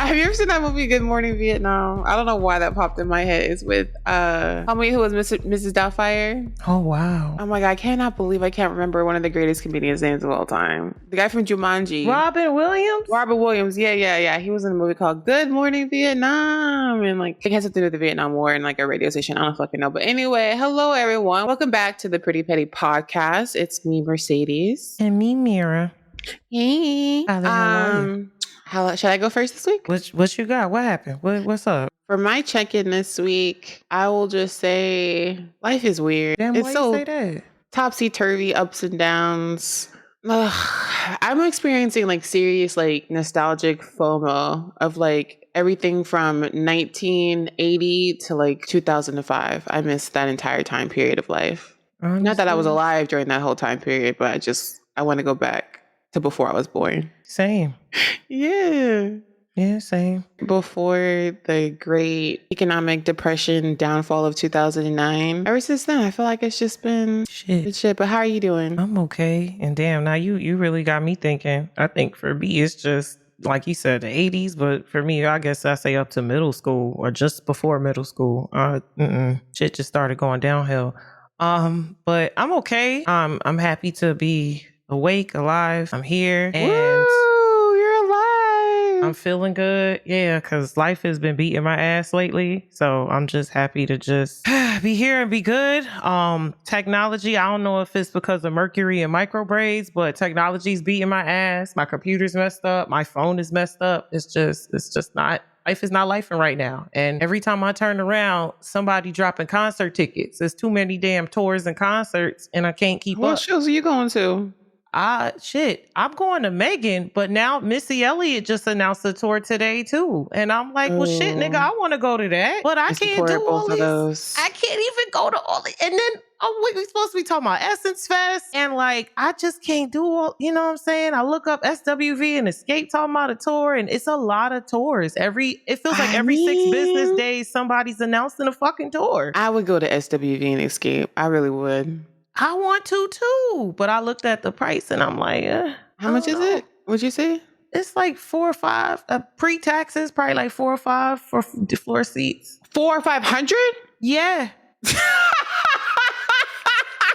Have you ever seen that movie Good Morning Vietnam? I don't know why that popped in my head. It's with homie who was Mrs. Doubtfire. Oh wow. Oh my god, I cannot believe I can't remember one of the greatest comedians' names of all time. The guy from Jumanji. Robin Williams? Robert Williams. Yeah. He was in a movie called Good Morning Vietnam. And like it has something to do with the Vietnam War and like a radio station. I don't fucking know. But anyway, hello everyone. Welcome back to the Pretty Petty Podcast. It's me, Mercedes. And me, Mira. Hey. Should I go first this week? What you got? What happened? What's up? For my check-in this week, I will just say life is weird. Damn, it's why so you say that? Topsy-turvy, ups and downs. I'm experiencing like serious like nostalgic FOMO of like everything from 1980 to like 2005. I missed that entire time period of life. Not that I was alive during that whole time period, but I want to go back to before I was born. Same. Yeah, same. Before the great economic depression downfall of 2009. Ever since then, I feel like it's just been shit. But how are you doing? I'm okay. And damn, now you really got me thinking. I think for me, it's just like you said, the 80s. But for me, I guess I say up to middle school or just before middle school. Shit just started going downhill. But I'm okay. I'm happy to be awake, alive. I'm here. And woo, you're alive. I'm feeling good. Yeah, because life has been beating my ass lately. So I'm just happy to just be here and be good. Technology, I don't know if it's because of Mercury and micro braids, but technology's beating my ass. My computer's messed up. My phone is messed up. It's just not. Life is not lifing right now. And every time I turn around, somebody dropping concert tickets. There's too many damn tours and concerts and I can't keep up. What shows are you going to? I'm going to Megan, but now Missy Elliott just announced a tour today too. And I'm like, well, shit, nigga, I want to go to that, but I can't do all this. I can't even go to all it. And then we supposed to be talking about Essence Fest. And like, I just can't do all, you know what I'm saying? I look up SWV and Escape talking about a tour and it's a lot of tours. It feels like every 6 business days, somebody's announcing a fucking tour. I would go to SWV and Escape. I really would. I want to too, but I looked at the price and I'm like, how much is it? What'd you say? It's like 4 or 5 pre-taxes, probably like 4 or 5 for the floor seats. 400 or 500? Yeah.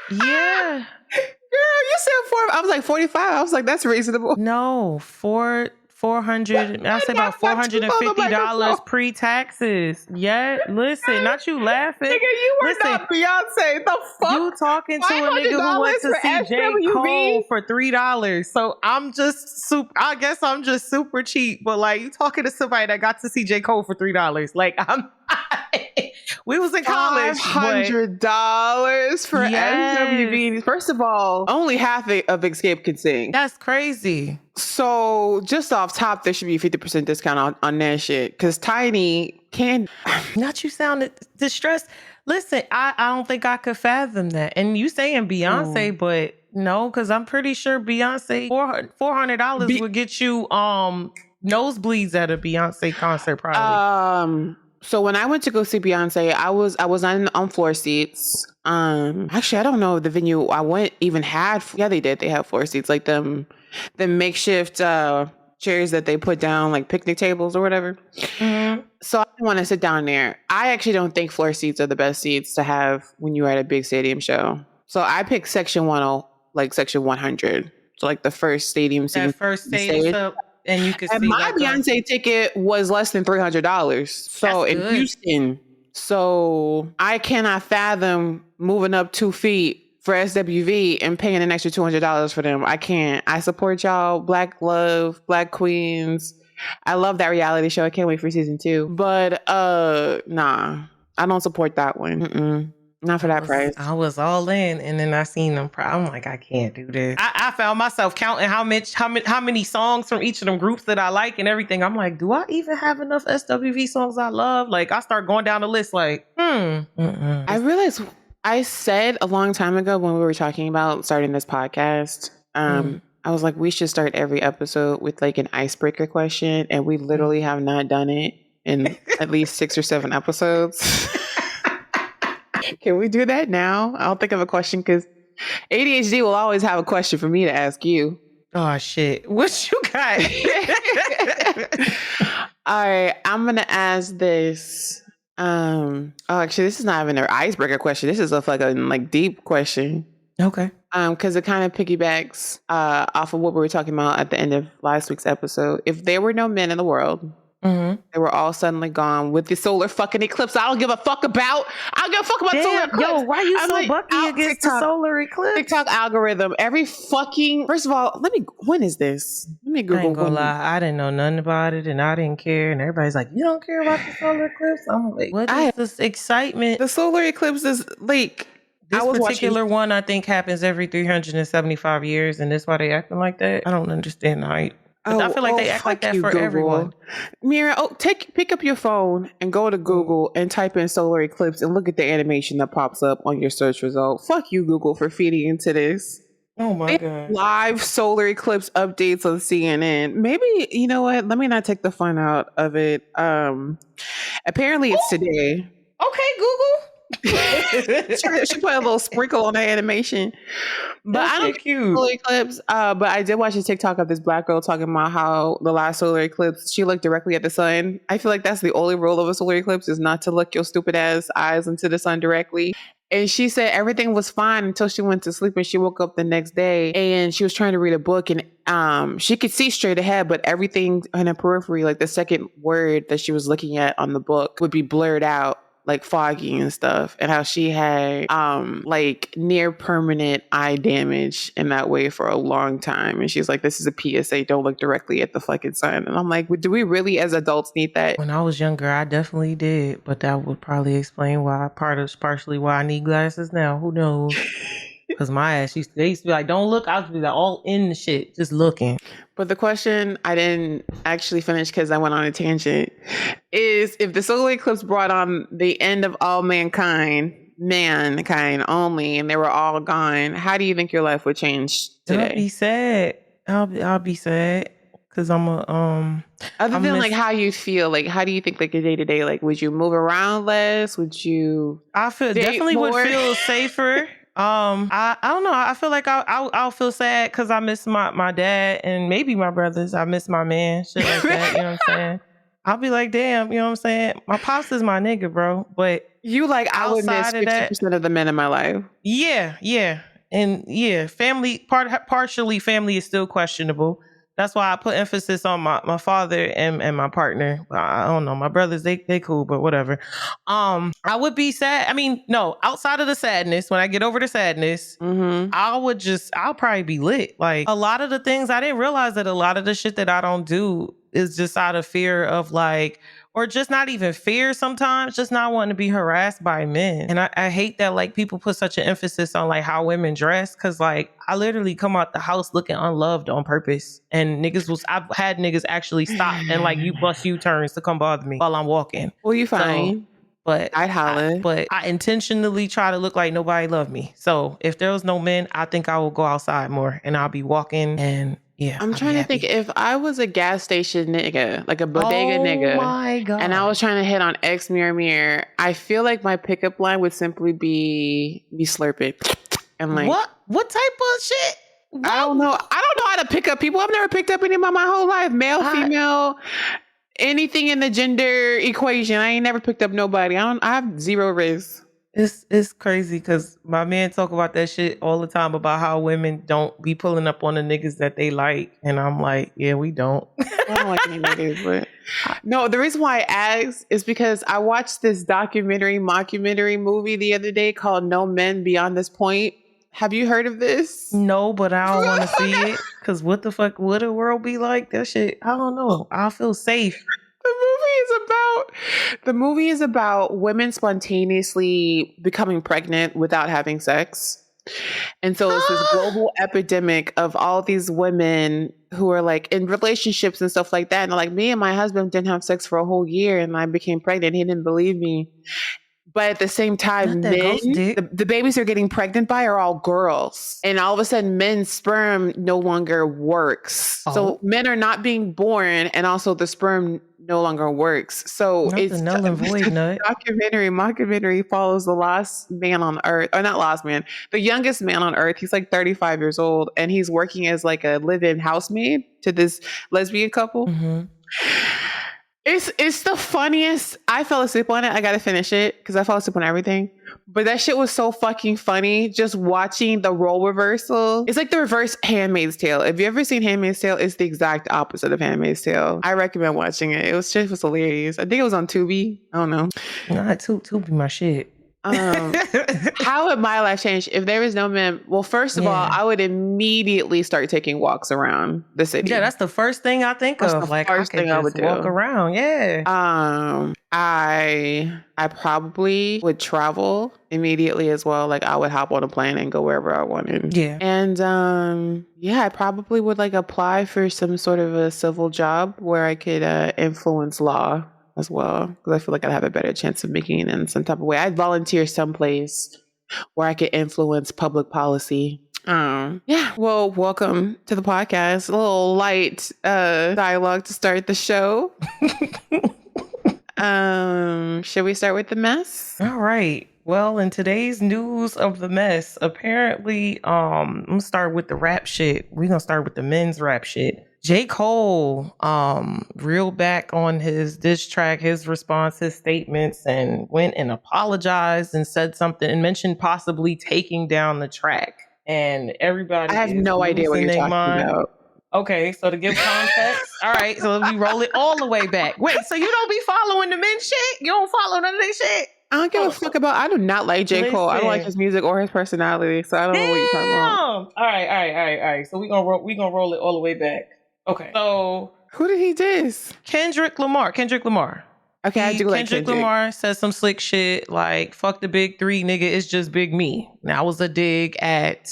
Yeah. Girl, you said 4. I was like 45. I was like, that's reasonable. No, 400. I said about $450 pre-taxes. Yeah, listen, not you laughing. Nigga, you were not Beyonce. The fuck? You talking to a nigga who went to see J. Cole for $3. So I'm just I guess I'm just super cheap. But like, you talking to somebody that got to see J. Cole for $3. Like, we was in college. $500 for SWV. First of all, only half of Escape could sing. That's crazy. So just off top, there should be a 50% discount on that shit. Because Tiny can... Not you sounded distressed. Listen, I don't think I could fathom that. And you saying Beyonce, but no, because I'm pretty sure Beyonce, $400 would get you nosebleeds at a Beyonce concert probably. So when I went to go see Beyonce, I was on floor seats. Actually, I don't know if the venue I went even had. Yeah, they did. They had floor seats, like the makeshift chairs that they put down, like picnic tables or whatever. Mm-hmm. So I didn't want to sit down there. I actually don't think floor seats are the best seats to have when you're at a big stadium show. So I picked section 100. So like the first stadium seat. That first stadium up. And you could see my Beyonce ticket was less than $300. So in Houston, so I cannot fathom moving up 2 feet for SWV and paying an extra $200 for them. I can't. I support y'all. Black love, Black queens. I love that reality show. I can't wait for season 2. But nah, I don't support that one. Not for that price. I was all in, and then I seen them. I'm like, I can't do this. I found myself counting how many songs from each of them groups that I like and everything. I'm like, do I even have enough SWV songs I love? Like, I start going down the list. Like, I realized I said a long time ago when we were talking about starting this podcast. I was like, we should start every episode with like an icebreaker question, and we literally have not done it in at least 6 or 7 episodes. Can we do that now? I'll think of a question because ADHD will always have a question for me to ask you. Oh, shit. What you got? All right, I'm gonna ask this. Actually, this is not even an icebreaker question. This is a fucking like deep question. Okay. Because it kind of piggybacks off of what we were talking about at the end of last week's episode. If there were no men in the world, they were all suddenly gone with the solar fucking eclipse. I don't give a fuck about. I don't give a fuck about solar eclipse. Yo, why you so bucky against the solar eclipse? TikTok algorithm. Every fucking. First of all, when is this? Let me Google. I ain't gonna lie. I didn't know nothing about it, and I didn't care. And everybody's like, "You don't care about the solar eclipse?" I'm like, "What is this excitement?" The solar eclipse is like. This particular one, I think, happens every 375 years, and that's why they acting like that. I don't understand the hype. I feel like they act like that for Google. Everyone. Mira, pick up your phone and go to Google and type in solar eclipse and look at the animation that pops up on your search result. Fuck you, Google, for feeding into this. Oh my God. Live solar eclipse updates on CNN. Maybe, you know what? Let me not take the fun out of it. Apparently it's today. Okay, Google. She put a little sprinkle on the animation, but I don't cute solar eclipse. But I did watch a TikTok of this black girl talking about how the last solar eclipse she looked directly at the sun. I feel like that's the only rule of a solar eclipse is not to look your stupid ass eyes into the sun directly. And she said everything was fine until she went to sleep and she woke up the next day and she was trying to read a book and she could see straight ahead, but everything in her periphery, like the second word that she was looking at on the book would be blurred out. Like foggy and stuff, and how she had like near permanent eye damage in that way for a long time. And she's like, this is a PSA, don't look directly at the fucking sun. And I'm like, do we really as adults need that? When I was younger, I definitely did, but that would probably explain why partially why I need glasses now. Who knows? Because my ass they used to be like, don't look. I used to be like all in the shit, just looking. But the question I didn't actually finish because I went on a tangent is if the solar eclipse brought on the end of all mankind only, and they were all gone, how do you think your life would change today? I'll be sad. I'll be sad because I'm a Other than like how you feel, like how do you think like your day to day, like would you move around less? Would you? I definitely would feel safer. I don't know. I feel like I'll feel sad because I miss my dad and maybe my brothers. I miss my man, shit like that. You know what I'm saying? I'll be like, damn, you know what I'm saying? My pops is my nigga, bro. But you like I would miss 50% of the men in my life. Yeah. And yeah, partially family is still questionable. That's why I put emphasis on my father and my partner. I don't know. My brothers, they cool, but whatever. I would be sad. I mean, no, outside of the sadness, when I get over the sadness, I'll probably be lit. Like a lot of the things I didn't realize that a lot of the shit that I don't do is just out of fear of like, or just not even fear sometimes, just not wanting to be harassed by men. And I hate that like people put such an emphasis on like how women dress. Cause like I literally come out the house looking unloved on purpose. And I've had niggas actually stop and like you bust U-turns to come bother me while I'm walking. Well, you fine. But I'd holler. But I intentionally try to look like nobody loved me. So if there was no men, I think I will go outside more and I'll be walking and yeah, I'm trying to think if I was a gas station nigga, like a bodega nigga, my God. And I was trying to hit on X mirror, I feel like my pickup line would simply be me slurping. And like what type of shit? I don't know how to pick up people. I've never picked up anybody my whole life. Male, female, anything in the gender equation. I ain't never picked up nobody. I have zero risk. It's crazy because my man talk about that shit all the time about how women don't be pulling up on the niggas that they like. And I'm like, yeah, we don't. I don't like any niggas, but no, the reason why I asked is because I watched this mockumentary movie the other day called No Men Beyond This Point. Have you heard of this? No, but I don't want to see it because what the fuck would the world be like? That shit, I don't know. I'll feel safe. The movie is about women spontaneously becoming pregnant without having sex. And so it's this global epidemic of all these women who are like in relationships and stuff like that. And like, me and my husband didn't have sex for a whole year and I became pregnant. He didn't believe me. But at the same time, men, the babies they're getting pregnant by are all girls. And all of a sudden, men's sperm no longer works. Oh. So men are not being born, and also the sperm no longer works. So it's a null and void nut. Mockumentary follows the last man on earth, or not last man, the youngest man on earth. He's like 35 years old, and he's working as like a live-in housemaid to this lesbian couple. Mm-hmm. It's the funniest. I fell asleep on it. I gotta finish it because I fell asleep on everything. But that shit was so fucking funny. Just watching the role reversal. It's like the reverse Handmaid's Tale. If you ever seen Handmaid's Tale, it's the exact opposite of Handmaid's Tale. I recommend watching it. It was hilarious. I think it was on Tubi. I don't know. Nah, Tubi my shit. How would my life change if there was no men? Well, first of all, I would immediately start taking walks around the city. Yeah, that's the first thing I think of. Like, first thing I would do. Walk around. Yeah. I probably would travel immediately as well. Like, I would hop on a plane and go wherever I wanted. Yeah. And I probably would like apply for some sort of a civil job where I could influence law as well, because I feel like I'd have a better chance of making it in some type of way. I'd volunteer someplace where I could influence public policy. Well, welcome to the podcast. A little light dialogue to start the show. Should we start with the mess? All right. Well, in today's news of the mess, apparently, I'm gonna start with the rap shit. We're gonna start with the men's rap shit. J. Cole reeled back on his diss track, his response, his statements, and went and apologized and said something and mentioned possibly taking down the track. And everybody, I have no idea what you're talking about. Okay, so to give context, all right, so let me roll it all the way back. Wait, so you don't be following the men shit? You don't follow none of that shit? I don't give a fuck about. I do not like J. Cole. I don't like his music or his personality, so I don't know what you're talking about. All right. So we gonna roll it all the way back. Okay. So who did he diss? Kendrick Lamar. Okay, I do like Kendrick Lamar says some slick shit like "fuck the big three, nigga. It's just big me." That was a dig at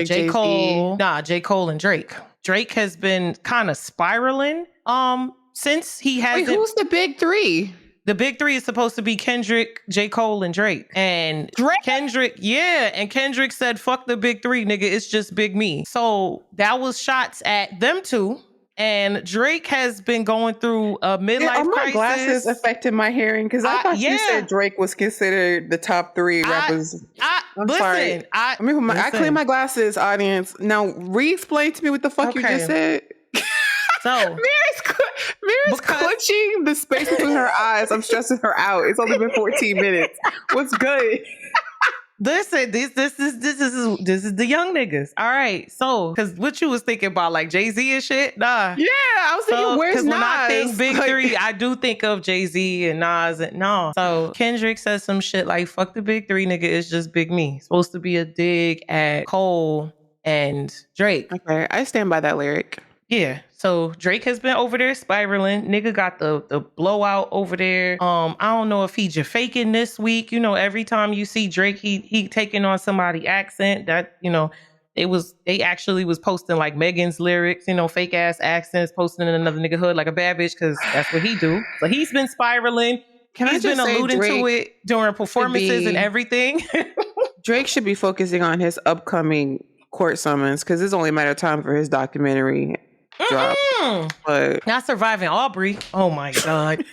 J. Cole. J. Cole and Drake. Drake has been kind of spiraling since he has. Wait, who's the big three? The big three is supposed to be Kendrick, J. Cole, and Drake. And Drake? Kendrick said, "Fuck the big three, nigga. It's just big me." So that was shots at them two. And Drake has been going through a midlife crisis. Are my glasses affecting my hearing? Because I thought you said Drake was considered the top three rappers. I'm sorry. I clean my glasses, audience. Now, re-explain to me what the fuck you just said. So Mira's clutching the space between her eyes. I'm stressing her out. It's only been 14 minutes. What's good? Listen, this is the young niggas. All right, so because what you was thinking about, like Jay-Z and shit, nah. Yeah, I was thinking, where's Nas? When I think big three, I do think of Jay-Z and Nas. And no, so Kendrick says some shit like "fuck the big three, nigga. It's just big me." Supposed to be a dig at Cole and Drake. Okay, I stand by that lyric. Yeah. So Drake has been over there spiraling. Nigga got the blowout over there. I don't know if he just faking this week. You know, every time you see Drake, he taking on somebody's accent. That, you know, they actually was posting like Megan's lyrics, you know, fake ass accents, posting in another nigga hood like a bad bitch, because that's what he do. So he's been spiraling. He's been alluding to it during performances and everything. Drake should be focusing on his upcoming court summons, because it's only a matter of time for his documentary drop. But not Surviving Aubrey. Oh my God.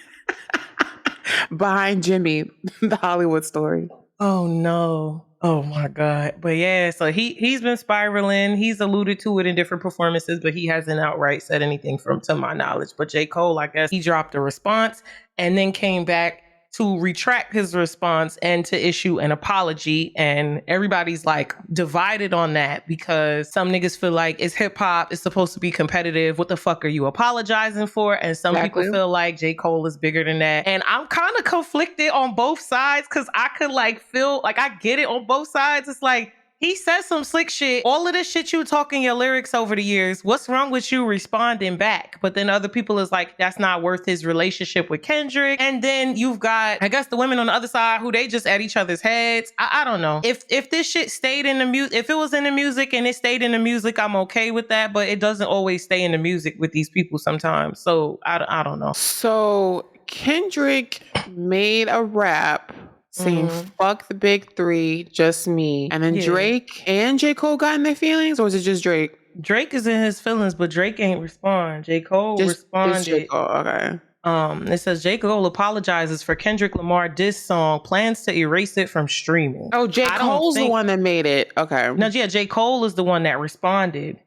Behind Jimmy, the Hollywood story. Oh no. Oh my God. But yeah, so he's been spiraling. He's alluded to it in different performances, but he hasn't outright said anything to my knowledge. But J. Cole, I guess he dropped a response and then came back to retract his response and to issue an apology. And everybody's like divided on that, because some niggas feel like it's hip hop, it's supposed to be competitive. What the fuck are you apologizing for? And some people feel like J. Cole is bigger than that. And I'm kind of conflicted on both sides, because I could like feel like I get it on both sides. It's like, he said some slick shit. All of this shit you talking your lyrics over the years, what's wrong with you responding back? But then other people is like, that's not worth his relationship with Kendrick. And then you've got, I guess, the women on the other side who they just at each other's heads. I don't know. If this shit stayed in the music, if it was in the music and it stayed in the music, I'm okay with that. But it doesn't always stay in the music with these people sometimes. So I don't know. So Kendrick made a rap saying "fuck the big three, just me," and then Drake and J. Cole got in their feelings, or was it just Drake? Drake is in his feelings, but Drake ain't respond. J. Cole responded. J. Cole, okay. It says J. Cole apologizes for Kendrick Lamar diss song, plans to erase it from streaming. Oh, J. Cole's the one that made it. Okay. No, yeah, J. Cole is the one that responded.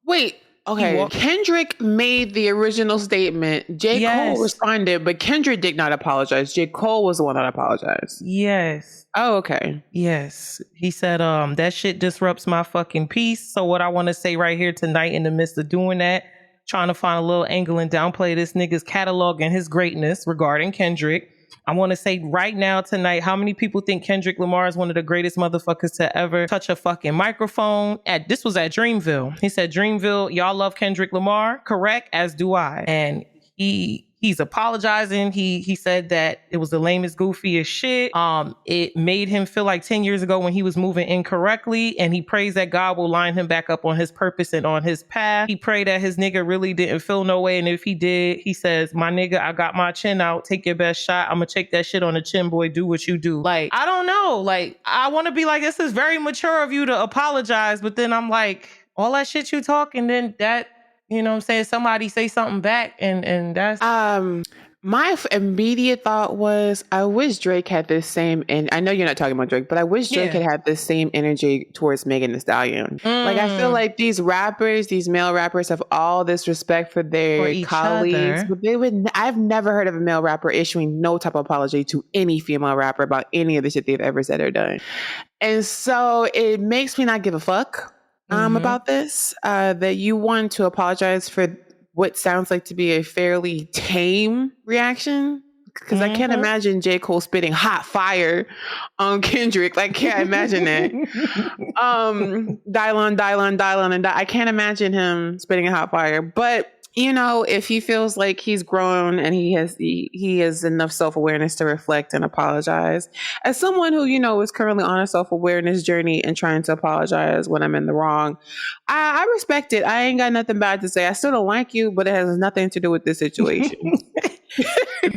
Wait. Okay, Kendrick made the original statement. J. Cole responded, but Kendrick did not apologize. J. Cole was the one that apologized. Yes. Oh, okay. Yes. He said, that shit disrupts my fucking peace. So what I want to say right here tonight in the midst of doing that, trying to find a little angle and downplay this nigga's catalog and his greatness regarding Kendrick. I want to say right now tonight, how many people think Kendrick Lamar is one of the greatest motherfuckers to ever touch a fucking microphone? This was at Dreamville. He said, Dreamville, y'all love Kendrick Lamar? Correct, as do I. And he's apologizing. He said that it was the lamest, goofiest shit. It made him feel like 10 years ago when he was moving incorrectly, and he prays that God will line him back up on his purpose and on his path. He prayed that his nigga really didn't feel no way, and if he did, he says, my nigga, I got my chin out. Take your best shot. I'm gonna take that shit on the chin, boy. Do what you do. Like, I don't know. Like, I want to be like, this is very mature of you to apologize, but then I'm like, all that shit you talk, and then that, you know what I'm saying? Somebody say something back and that's... My immediate thought was, I wish Drake had this same, and I know you're not talking about Drake, but I wish Drake had this same energy towards Megan Thee Stallion. Like, I feel like these rappers, these male rappers have all this respect for their colleagues, but I've never heard of a male rapper issuing no type of apology to any female rapper about any of the shit they've ever said or done. And so it makes me not give a fuck about this, that you want to apologize for what sounds like to be a fairly tame reaction. Because I can't imagine J. Cole spitting hot fire on Kendrick. Like, can't imagine that. Dial on, and I can't imagine him spitting a hot fire. But, you know, if he feels like he's grown and he has enough self-awareness to reflect and apologize, as someone who, you know, is currently on a self-awareness journey and trying to apologize when I'm in the wrong, I respect it. I ain't got nothing bad to say. I still don't like you, but it has nothing to do with this situation.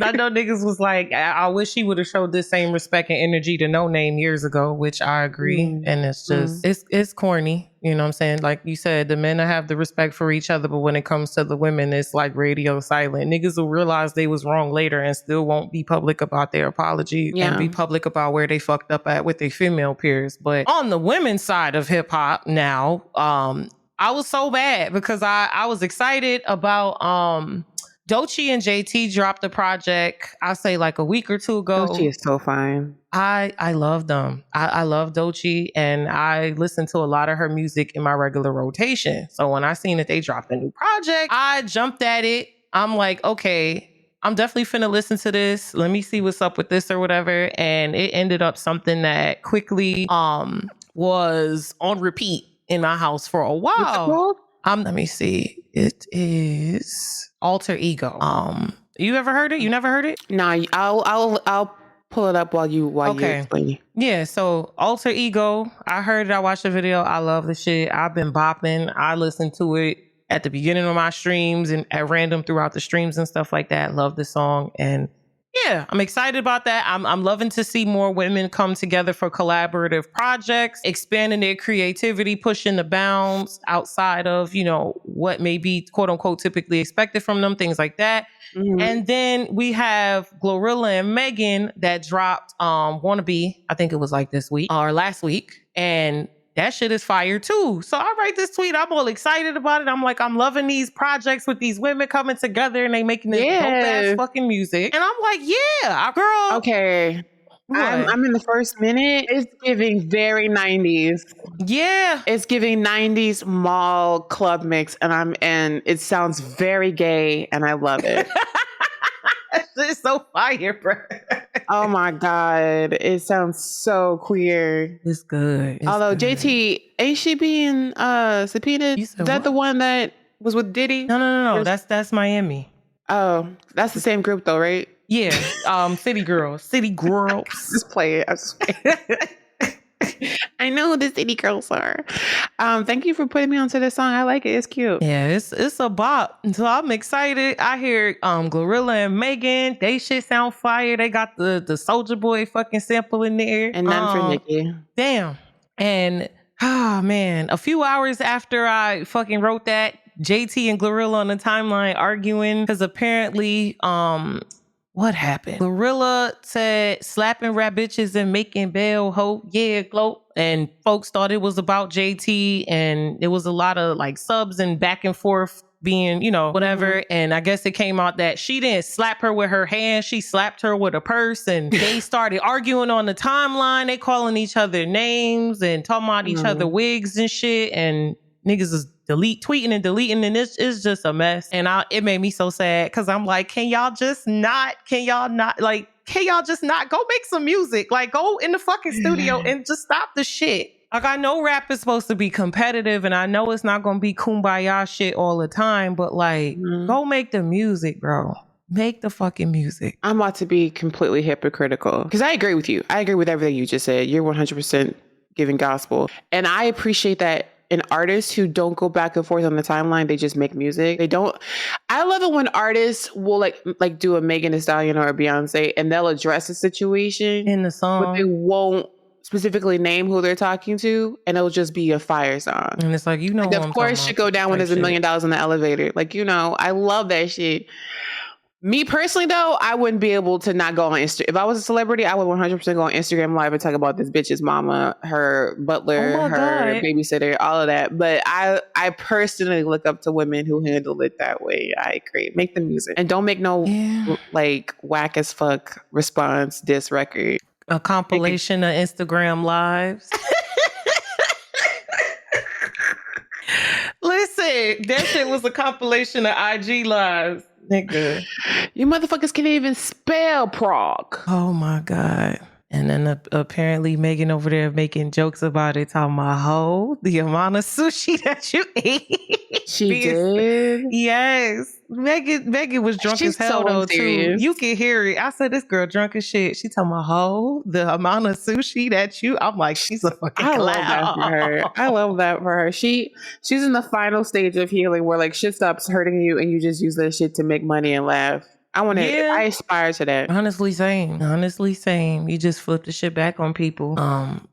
I know niggas was like, I wish he would have showed this same respect and energy to No Name years ago, which I agree. And it's just, it's corny. You know what I'm saying? Like you said, the men have the respect for each other, but when it comes to the women, it's like radio silent. Niggas will realize they was wrong later and still won't be public about their apology and be public about where they fucked up at with their female peers. But on the women's side of hip hop now, I was so bad because I was excited about Doechii and JT dropped a project, I'll say like a week or two ago. Doechii is so fine. I love them. I love Doechii, and I listen to a lot of her music in my regular rotation. So when I seen that they dropped a new project, I jumped at it. I'm like, okay, I'm definitely finna listen to this. Let me see what's up with this or whatever. And it ended up something that quickly was on repeat in my house for a while. What's it called? Let me see. It is Alter Ego. You ever heard it? You never heard it? No, I'll pull it up while you explain it. Yeah, so Alter Ego, I heard it, I watched the video, I love the shit. I've been bopping. I listened to it at the beginning of my streams and at random throughout the streams and stuff like that. Love the song, and yeah, I'm excited about that. I'm loving to see more women come together for collaborative projects, expanding their creativity, pushing the bounds outside of, you know, what may be quote unquote typically expected from them, things like that. And then we have Glorilla and Megan that dropped Wannabe, I think it was like this week or last week. And that shit is fire too. So I write this tweet. I'm all excited about it. I'm like, I'm loving these projects with these women coming together and they making this dope ass fucking music. And I'm like, yeah, girl. Okay. I'm in the first minute. It's giving very 90s. Yeah. It's giving 90s mall club mix, and it sounds very gay, and I love it. It's so fire, bro. Oh my God. It sounds so queer. It's good. Although JT, ain't she being subpoenaed? Is that the one that was with Diddy? No. That's Miami. Oh, that's the same group though, right? Yeah. City Girls. City Girls. Just play it. I know who the City Girls are. Thank you for putting me onto this song. I like it. It's cute. Yeah, it's a bop. So I'm excited. I hear Glorilla and Megan. They shit sound fire. They got the Soulja Boy fucking sample in there. And none for Nicki. Damn. And man, a few hours after I fucking wrote that, JT and Glorilla on the timeline arguing because apparently what happened? Glorilla said slapping rap bitches and making bail hope. Yeah, gloat. and folks thought it was about JT, and it was a lot of like subs and back and forth being, whatever. And I guess it came out that she didn't slap her with her hand. She slapped her with a purse, and they started arguing on the timeline. They calling each other names and talking about each other wigs and shit. And niggas is tweeting and deleting, and it's just a mess. And it made me so sad, because I'm like, can y'all just not go make some music? Like, go in the fucking studio and just stop the shit. Like, I know rap is supposed to be competitive, and I know it's not going to be kumbaya shit all the time, but like, go make the music, bro. Make the fucking music. I'm about to be completely hypocritical, because I agree with you. I agree with everything you just said. You're 100% giving gospel. And I appreciate that in artists who don't go back and forth on the timeline, they just make music. They don't. I love it when artists will like do a Megan Thee Stallion or a Beyonce, and they'll address a situation in the song, but they won't specifically name who they're talking to, and it'll just be a fire song. And it's like, like, of course should go down when there's $1 million in the elevator. Like, I love that shit. Me personally, though, I wouldn't be able to not go on Instagram. If I was a celebrity, I would 100% go on Instagram Live and talk about this bitch's mama, her butler, her babysitter, all of that. But I personally look up to women who handle it that way. I agree. Make the music. And don't make no like whack as fuck response diss record. A compilation of Instagram lives. Listen, that shit was a compilation of IG lives. Nigga. You motherfuckers can't even spell prog. Oh my God. And then apparently Megan over there making jokes about it, talking about the amount of sushi that you ate. She did? Yes. Megan was drunk as hell though too. You can hear it. I said, this girl drunk as shit. She talking about the amount of sushi that I'm like, she's a fucking clown. Love that for her. I love that for her. She's in the final stage of healing where like shit stops hurting you and you just use that shit to make money and laugh. I aspire to that. Honestly, same. You just flip the shit back on people.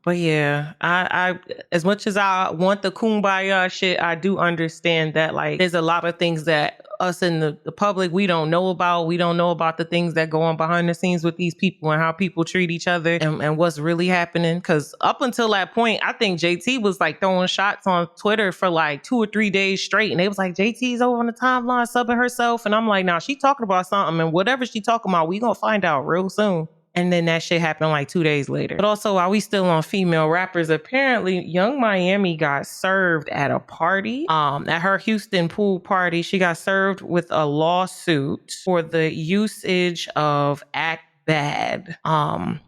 But yeah, I as much as I want the kumbaya shit, I do understand that like there's a lot of things that us in the public, we don't know about. We don't know about the things that go on behind the scenes with these people and how people treat each other and what's really happening. Because up until that point, I think JT was like throwing shots on Twitter for like 2 or 3 days straight. And they was like, JT's over on the timeline subbing herself. And I'm like, nah, she talking about something. And whatever she talking about, we gonna find out real soon. And then that shit happened like 2 days later. But also, while we still on female rappers, apparently Young Miami got served at a party. At her Houston pool party, she got served with a lawsuit for the usage of Act Bad,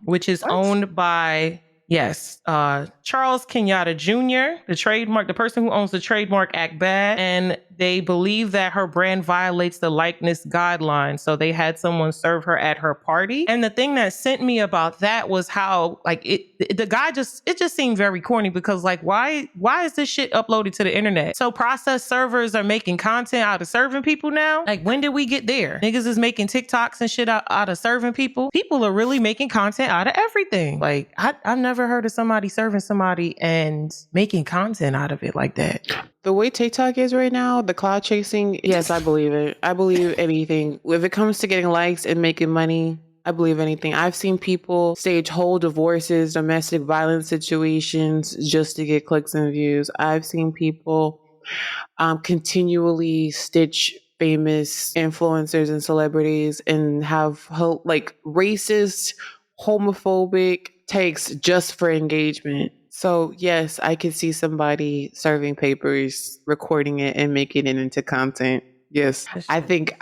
which is owned by Charles Kenyatta Jr., the person who owns the trademark Act Bad, and they believe that her brand violates the likeness guidelines. So they had someone serve her at her party. And the thing that sent me about that was how like it just seemed very corny, because like why is this shit uploaded to the internet? So processed servers are making content out of serving people now? Like, when did we get there? Niggas is making TikToks and shit out of serving people. People are really making content out of everything. Like I've never heard of somebody serving somebody and making content out of it like that. The way TikTok is right now, the cloud chasing, yes, I believe it. I believe anything. If it comes to getting likes and making money, I believe anything. I've seen people stage whole divorces, domestic violence situations just to get clicks and views. I've seen people continually stitch famous influencers and celebrities and have like racist, homophobic takes just for engagement. So yes, I could see somebody serving papers, recording it and making it into content. Yes. I think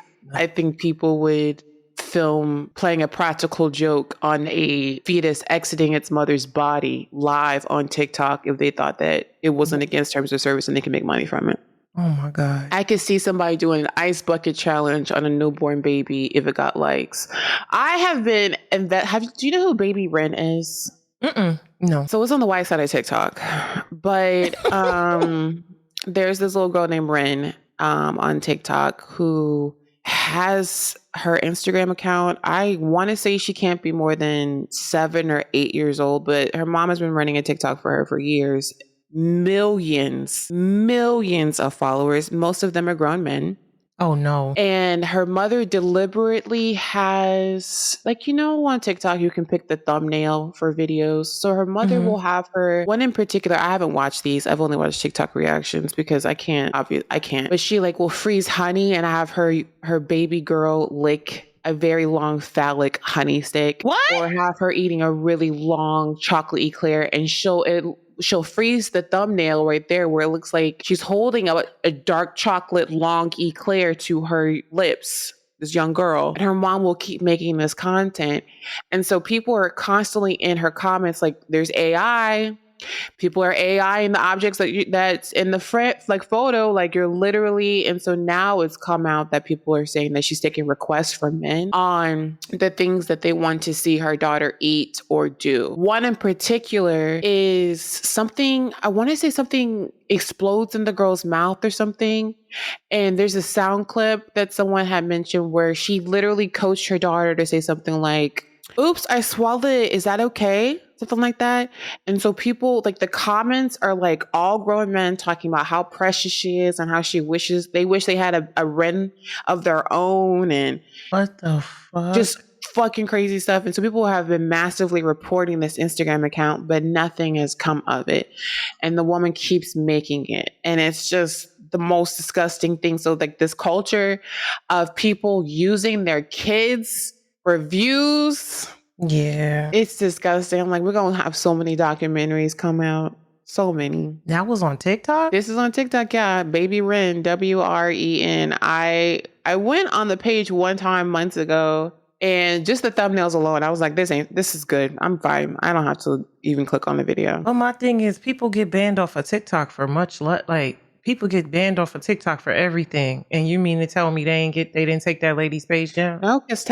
people would film playing a practical joke on a fetus exiting its mother's body live on TikTok if they thought that it wasn't against terms of service and they can make money from it. Oh my God. I could see somebody doing an ice bucket challenge on a newborn baby if it got likes. I have been do you know who Baby Ren is? No. So it's on the white side of TikTok. But there's this little girl named Ren on TikTok who has her Instagram account. I want to say she can't be more than 7 or 8 years old, but her mom has been running a TikTok for her for years. Millions of followers. Most of them are grown men. Oh, no. And her mother deliberately has, like, on TikTok, you can pick the thumbnail for videos. So her mother will have her, one in particular, I haven't watched these. I've only watched TikTok reactions because I can't. But she like will freeze honey and have her baby girl lick a very long phallic honey stick. What? Or have her eating a really long chocolate eclair, and she'll freeze the thumbnail right there where it looks like she's holding a dark chocolate long eclair to her lips, this young girl. And her mom will keep making this content. And so people are constantly in her comments like, there's AI. People are AI in the objects that's in the photo, like you're literally. And so now it's come out that people are saying that she's taking requests from men on the things that they want to see her daughter eat or do. One in particular is something, I want to say something explodes in the girl's mouth or something. And there's a sound clip that someone had mentioned where she literally coached her daughter to say something like, "Oops, I swallowed it. Is that okay?" Something like that. And so people, like, the comments are like all grown men talking about how precious she is and how they wish they had a Ren of their own, and what the fuck? Just fucking crazy stuff. And so people have been massively reporting this Instagram account, but nothing has come of it. And the woman keeps making it. And it's just the most disgusting thing. So like this culture of people using their kids' reviews. Yeah. It's disgusting. I'm like, we're going to have so many documentaries come out. So many. That was on TikTok? This is on TikTok, yeah. Baby Ren, WREN. I went on the page one time months ago, and just the thumbnails alone, I was like, this is good. I'm fine. I don't have to even click on the video. Well, my thing is, people get banned off of TikTok for people get banned off of TikTok for everything. And you mean to tell me they didn't take that lady's page down? No, because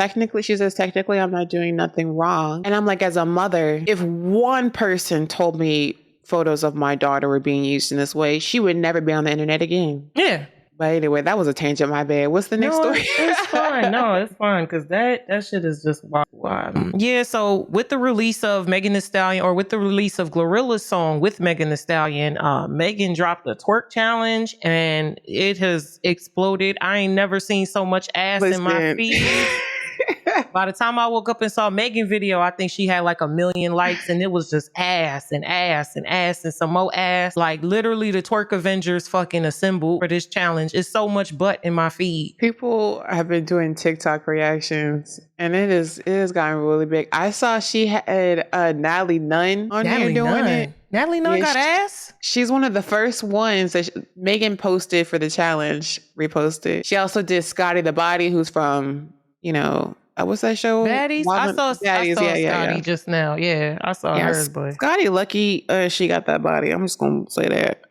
she says technically I'm not doing nothing wrong. And I'm like, as a mother, if one person told me photos of my daughter were being used in this way, she would never be on the internet again. Yeah. But anyway, that was a tangent, my bad. What's the next story? It's fine. No, it's fine. Because that shit is just wild. Yeah, so with the release of Megan Thee Stallion, or with the release of Glorilla's song with Megan Thee Stallion, Megan dropped a twerk challenge and it has exploded. I ain't never seen so much ass in my feed. By the time I woke up and saw Megan video, I think she had like 1 million likes, and it was just ass and ass and ass and some more ass. Like literally the Twerk Avengers fucking assembled for this challenge. It's so much butt in my feed. People have been doing TikTok reactions, and it has gotten really big. I saw she had Natalie Nunn on there doing it. Natalie Nunn got ass? She's one of the first ones that Megan posted for the challenge, reposted. She also did Scotty the Body, who's from, what's that show? Baddies? I saw Scotty just now. Yeah, I saw her. But Scotty, lucky she got that body. I'm just going to say that.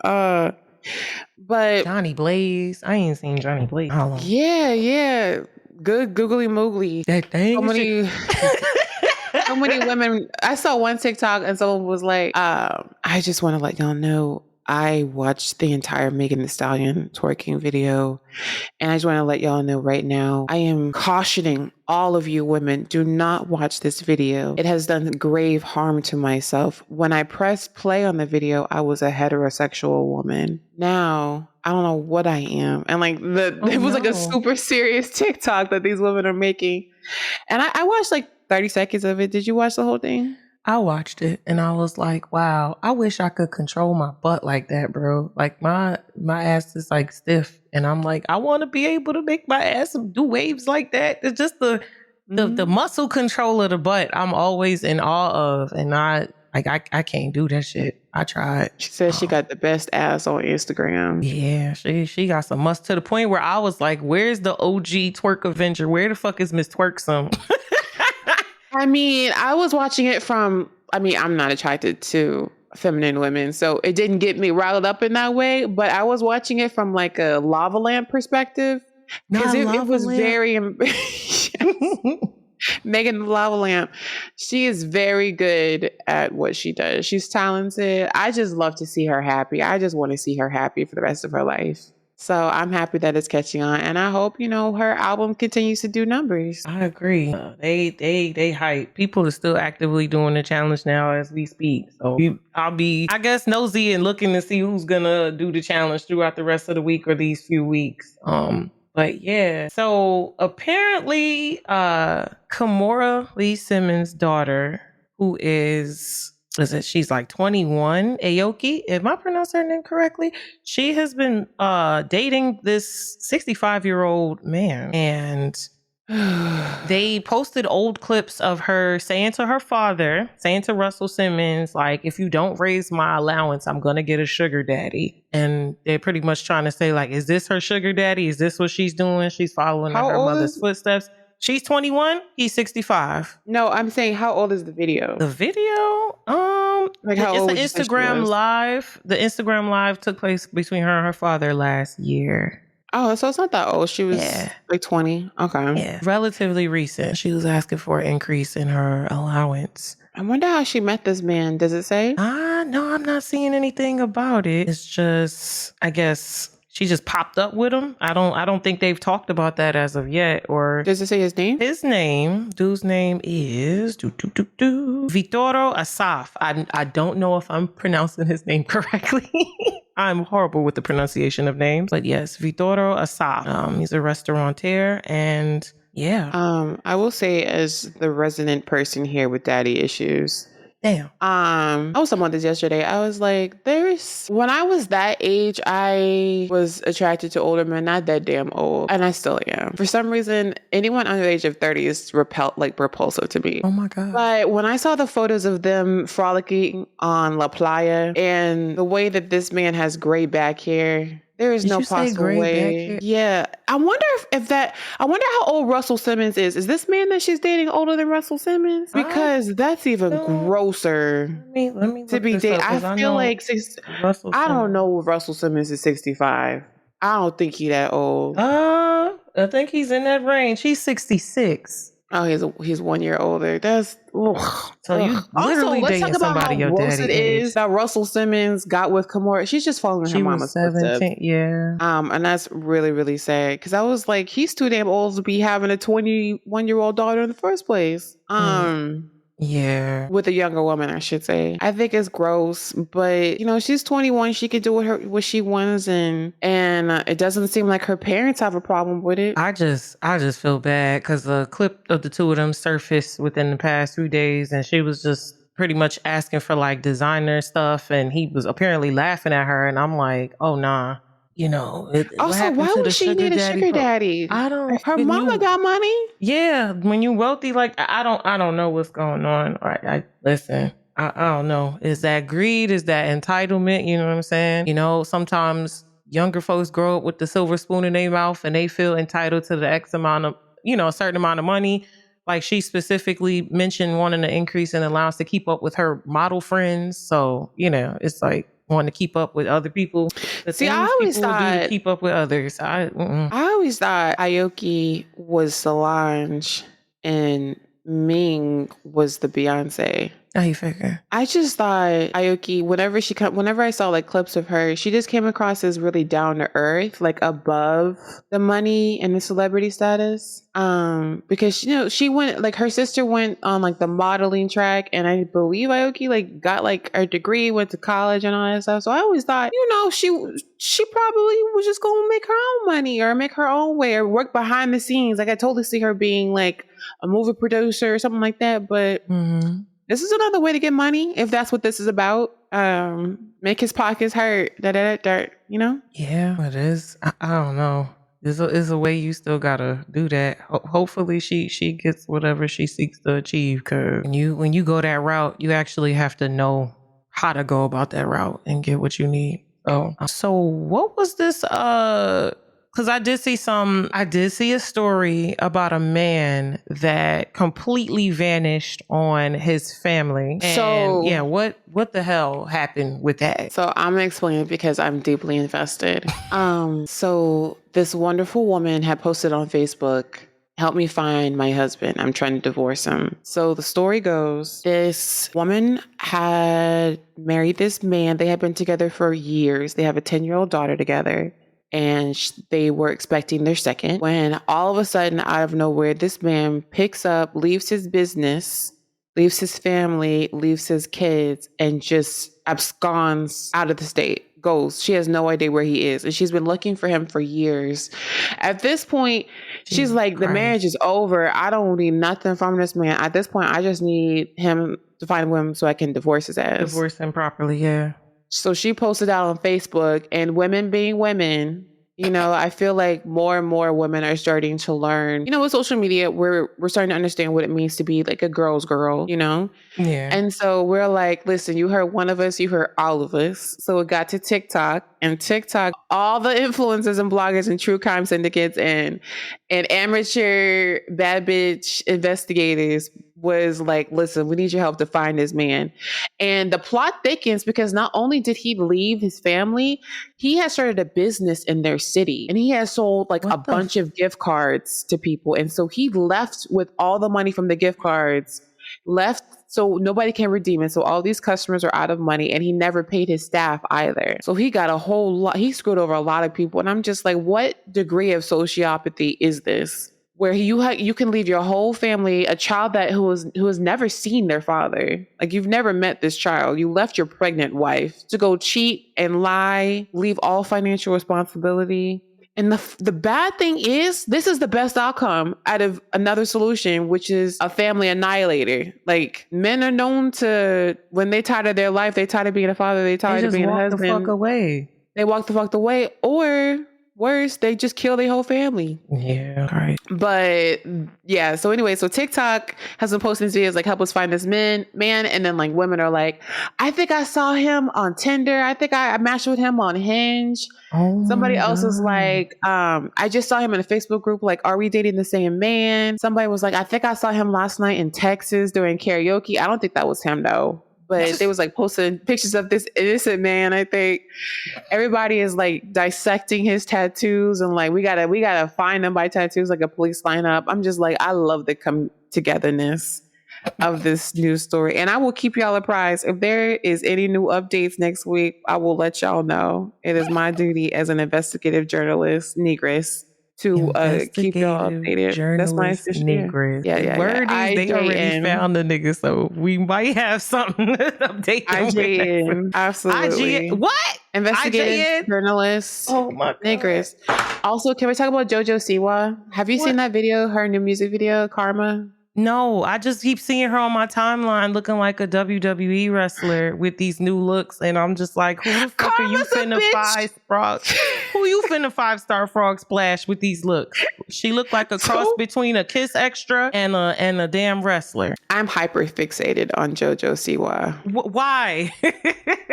But Johnny Blaze. I ain't seen Johnny Blaze. Yeah. Good googly moogly. That thing. So many women. I saw one TikTok and someone was like, I just want to let y'all know I watched the entire Megan Thee Stallion twerking video, and I just want to let y'all know right now, I am cautioning all of you women, do not watch this video. It has done grave harm to myself. When I pressed play on the video, I was a heterosexual woman. Now, I don't know what I am. And like it was like a super serious TikTok that these women are making. And I watched like 30 seconds of it. Did you watch the whole thing? I watched it and I was like, wow, I wish I could control my butt like that, bro. Like my ass is like stiff, and I'm like, I want to be able to make my ass do waves like that. It's just the muscle control of the butt I'm always in awe of, and I can't do that shit. I tried. She said she got the best ass on Instagram. Yeah, she got some muscle to the point where I was like, where's the OG Twerk Avenger? Where the fuck is Miss Twerksome? I mean, I was watching it I'm not attracted to feminine women, so it didn't get me riled up in that way, but I was watching it from like a lava lamp perspective. Because it was very... Megan the Lava Lamp, she is very good at what she does. She's talented. I just love to see her happy. I just want to see her happy for the rest of her life. So I'm happy that it's catching on, and I hope, her album continues to do numbers. I agree. They hype. People are still actively doing the challenge now as we speak. So I'll be, I guess, nosy and looking to see who's gonna do the challenge throughout the rest of the week or these few weeks. But yeah, so apparently Kimora Lee Simmons' daughter, who is she's like 21, Aoki, am I pronouncing her name correctly? She has been dating this 65-year-old man, and they posted old clips of her saying to her father, saying to Russell Simmons, like, if you don't raise my allowance, I'm gonna get a sugar daddy. And they're pretty much trying to say, like, is this her sugar daddy? Is this what she's doing? She's following in her mother's footsteps. She's 21, he's 65. No, I'm saying, how old is the video? The video, like, how old it's an Instagram live. The Instagram live took place between her and her father last year. Oh, so it's not that old. She was like 20. Okay. Yeah. Relatively recent. She was asking for an increase in her allowance. I wonder how she met this man. Does it say? No, I'm not seeing anything about it. It's just, I guess she just popped up with him. I don't think they've talked about that as of yet. Or does it say his name? His name, dude's name is Vittorio Asaf. I don't know if I'm pronouncing his name correctly. I'm horrible with the pronunciation of names, but yes, Vittorio Asaf. He's a restaurateur, and yeah. I will say, as the resident person here with daddy issues, damn. I was talking about this yesterday. I was like, when I was that age, I was attracted to older men, not that damn old. And I still am. For some reason, anyone under the age of 30 is repulsive to me. Oh my God. But when I saw the photos of them frolicking on La Playa and the way that this man has gray back hair, there is no possible way. Yeah. I wonder I wonder how old Russell Simmons is. Is this man that she's dating older than Russell Simmons? Because that's even grosser let me to be dating. I feel like I don't know if Russell Simmons is 65. I don't think he's that old. I think he's in that range. He's 66. Oh, he's 1 year older. That's so you literally let's dating talk about somebody how your gross daddy it is that Russell Simmons got with Kimora. She's just following her mama's footsteps. Yeah. And that's really, really sad, because I was like, he's too damn old to be having a 21-year-old daughter in the first place. Yeah. With a younger woman, I should say. I think it's gross, but she's 21. She can do what she wants, and it doesn't seem like her parents have a problem with it. I just feel bad because the clip of the two of them surfaced within the past 3 days, and she was just pretty much asking for like designer stuff, and he was apparently laughing at her, and I'm like, oh nah. Also, why would she need a sugar daddy? I don't. Her mama got money. Yeah, when you wealthy, like I don't know what's going on. I listen. I don't know. Is that greed? Is that entitlement? You know what I'm saying? Sometimes younger folks grow up with the silver spoon in their mouth, and they feel entitled to the X amount of, a certain amount of money. Like she specifically mentioned wanting an increase in allowance to keep up with her model friends. So it's like, want to keep up with other people. See, I always thought to keep up with others. I always thought Aoki was Solange and Ming was the Beyonce. How you figure? I just thought Aoki, whenever I saw like clips of her, she just came across as really down to earth, like above the money and the celebrity status. Because she went, like, her sister went on like the modeling track, and I believe Aoki like got like her degree, went to college and all that stuff. So I always thought, she probably was just gonna make her own money or make her own way or work behind the scenes. Like I totally see her being like a movie producer or something like that. But this is another way to get money, if that's what this is about. Make his pockets hurt. Yeah, it is. I don't know. There's a way you still gotta do that. Hopefully she gets whatever she seeks to achieve. Cause when you go that route, you actually have to know how to go about that route and get what you need. So what was this? Because I did see a story about a man that completely vanished on his family. And so yeah, what the hell happened with that? So I'm gonna explain it because I'm deeply invested. So this wonderful woman had posted on Facebook, "Help me find my husband. I'm trying to divorce him." So the story goes, this woman had married this man. They had been together for years. They have a 10-year-old daughter together. And they were expecting their second, when all of a sudden, out of nowhere, this man picks up, leaves his business, leaves his family, leaves his kids, and just absconds out of the state, ghost. She has no idea where he is. And she's been looking for him for years. At this point, she's like, the marriage is over. I don't need nothing from this man. At this point, I just need him to find him so I can divorce his ass. Divorce him properly, yeah. So she posted out on Facebook, and women being women, you know, I feel like more and more women are starting to learn, you know, with social media, we're starting to understand what it means to be like a girl's girl, you know? Yeah. And so we're like, listen, you heard one of us, you heard all of us. So it got to TikTok, and TikTok, all the influencers and bloggers and true crime syndicates and amateur bad bitch investigators was like, listen, we need your help to find this man. And the plot thickens because not only did he leave his family, he has started a business in their city, and he has sold like a bunch of gift cards to people. And so he left with all the money from the gift cards, left so nobody can redeem it. So all these customers are out of money, and he never paid his staff either. So he got a whole lot, he screwed over a lot of people. And I'm just like, what degree of sociopathy is this? Where you can leave your whole family, a child who has never seen their father. Like, you've never met this child. You left your pregnant wife to go cheat and lie, leave all financial responsibility. And the bad thing is, this is the best outcome out of another solution, which is a family annihilator. Like, men are known to, when they tired of their life, they tired of being a father, they tired of being a husband. They walk the fuck away. They walk the fuck away, or worse, they just kill their whole family. Yeah. Right. But yeah, so anyway, so TikTok has been posting these videos like, help us find this man. And then like women are like, I think I saw him on Tinder. I think I matched with him on Hinge. Somebody else was like, I just saw him in a Facebook group. Like, are we dating the same man? Somebody was like, I think I saw him last night in Texas doing karaoke. I don't think that was him though. But they was like posting pictures of this innocent man. I think everybody is like dissecting his tattoos, and like we gotta find them by tattoos, like a police lineup. I'm just like, I love the come togetherness of this news story, and I will keep y'all apprised if there is any new updates next week. I will let y'all know. It is my duty as an investigative journalist, negress, to keep y'all updated. That's my official niggas. Yeah. Word is they already found the nigga, so we might have something to update them IGN, absolutely. What? Investigative journalist. Oh my niggas. Also, can we talk about JoJo Siwa? Have you seen that video? Her new music video, Karma? No, I just keep seeing her on my timeline looking like a WWE wrestler with these new looks, and I'm just like, who the fuck are you finna five-star frog splash with these looks? She looked like a cross between a Kiss Extra and a damn wrestler. I'm hyper fixated on JoJo Siwa. Why?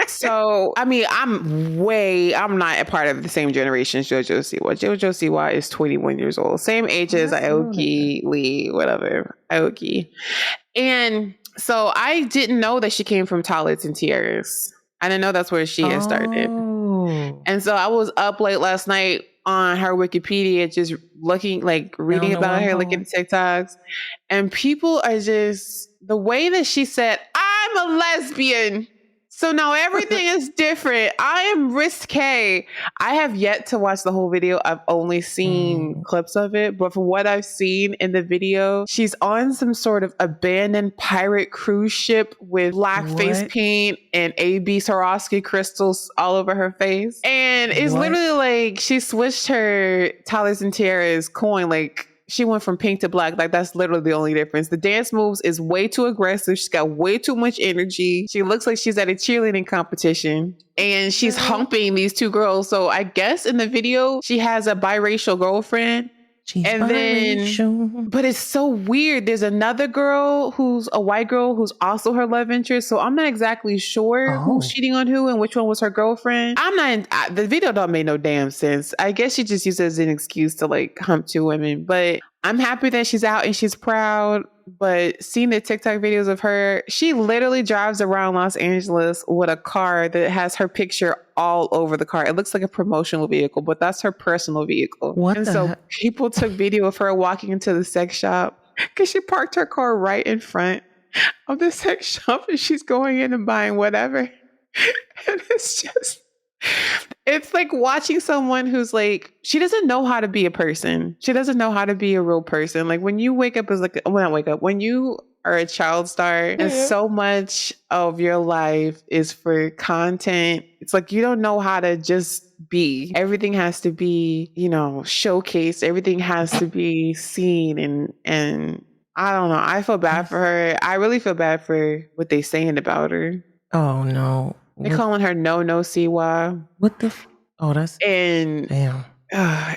So, I mean, I'm not a part of the same generation as JoJo Siwa. JoJo Siwa is 21 years old, same age as Aoki Lee, whatever. Aoki. And so I didn't know that she came from Talis and Tiaras. I didn't know that's where she had started. And so I was up late last night on her Wikipedia, just looking, like reading about her, looking at TikToks. And people are just, the way that she said, I'm a lesbian, so now everything is different. I am risque. I have yet to watch the whole video. I've only seen clips of it. But from what I've seen in the video, she's on some sort of abandoned pirate cruise ship with black face paint and A.B. Swarovski crystals all over her face. And it's literally like she switched her Talis and Tiaras coin, like she went from pink to black. Like, that's literally the only difference. The dance moves is way too aggressive. She's got way too much energy. She looks like she's at a cheerleading competition, and she's humping these two girls. So I guess in the video, she has a biracial girlfriend. But it's so weird. There's another girl who's a white girl who's also her love interest. So I'm not exactly sure who's cheating on who and which one was her girlfriend. The video don't make no damn sense. I guess she just used it as an excuse to like hump two women. But I'm happy that she's out and she's proud. But seeing the TikTok videos of her, she literally drives around Los Angeles with a car that has her picture all over the car. It looks like a promotional vehicle, but that's her personal vehicle. So people took video of her walking into the sex shop because she parked her car right in front of the sex shop, and she's going in and buying whatever. And it's like watching someone who's like, she doesn't know how to be a person. She doesn't know how to be a real person. Like, when you wake up as like, when you are a child star and so much of your life is for content. It's like you don't know how to just be. Everything has to be, showcased. Everything has to be seen and I don't know. I feel bad for her. I really feel bad for what they saying about her. Oh no. They're calling her no Siwa. What the that's damn.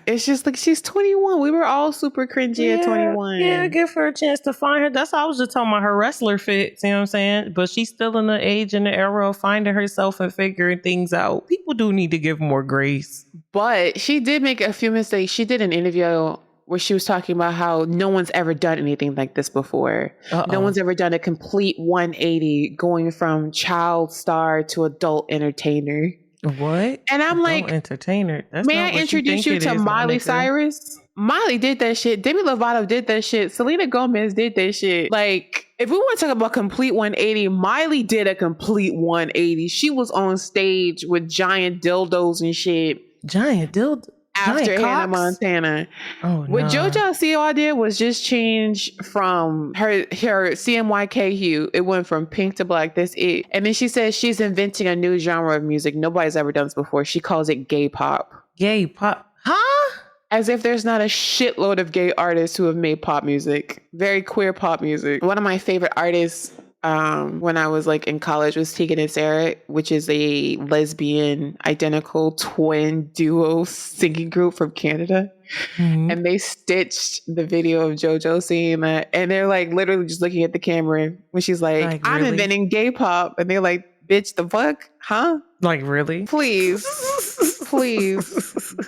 It's just like she's 21. We were all super cringy at 21. Yeah, give her a chance to find her. That's how I was just talking about her wrestler fits, you know what I'm saying? But she's still in the age and the era of finding herself and figuring things out. People do need to give more grace. But she did make a few mistakes. She did an interview where she was talking about how no one's ever done anything like this before. No one's ever done a complete 180 going from child star to adult entertainer. What? And I'm like, entertainer. That's may I introduce you to Miley Cyrus? Miley did that shit. Demi Lovato did that shit. Selena Gomez did that shit. Like, if we want to talk about complete 180, Miley did a complete 180. She was on stage with giant dildos and shit. Giant dildo? After Hannah Montana. What JoJo Siwa did was just change from her CMYK hue. It went from pink to black. That's it. And then she says she's inventing a new genre of music. Nobody's ever done this before. She calls it gay pop. Gay pop? Huh? As if there's not a shitload of gay artists who have made pop music. Very queer pop music. One of my favorite artists when I was like in college was Tegan and Sarah, which is a lesbian identical twin duo singing group from Canada. Mm-hmm. And they stitched the video of JoJo saying that, and they're like literally just looking at the camera when she's like I'm inventing gay pop, and they're like, bitch, the fuck? Huh? Like, really? Please.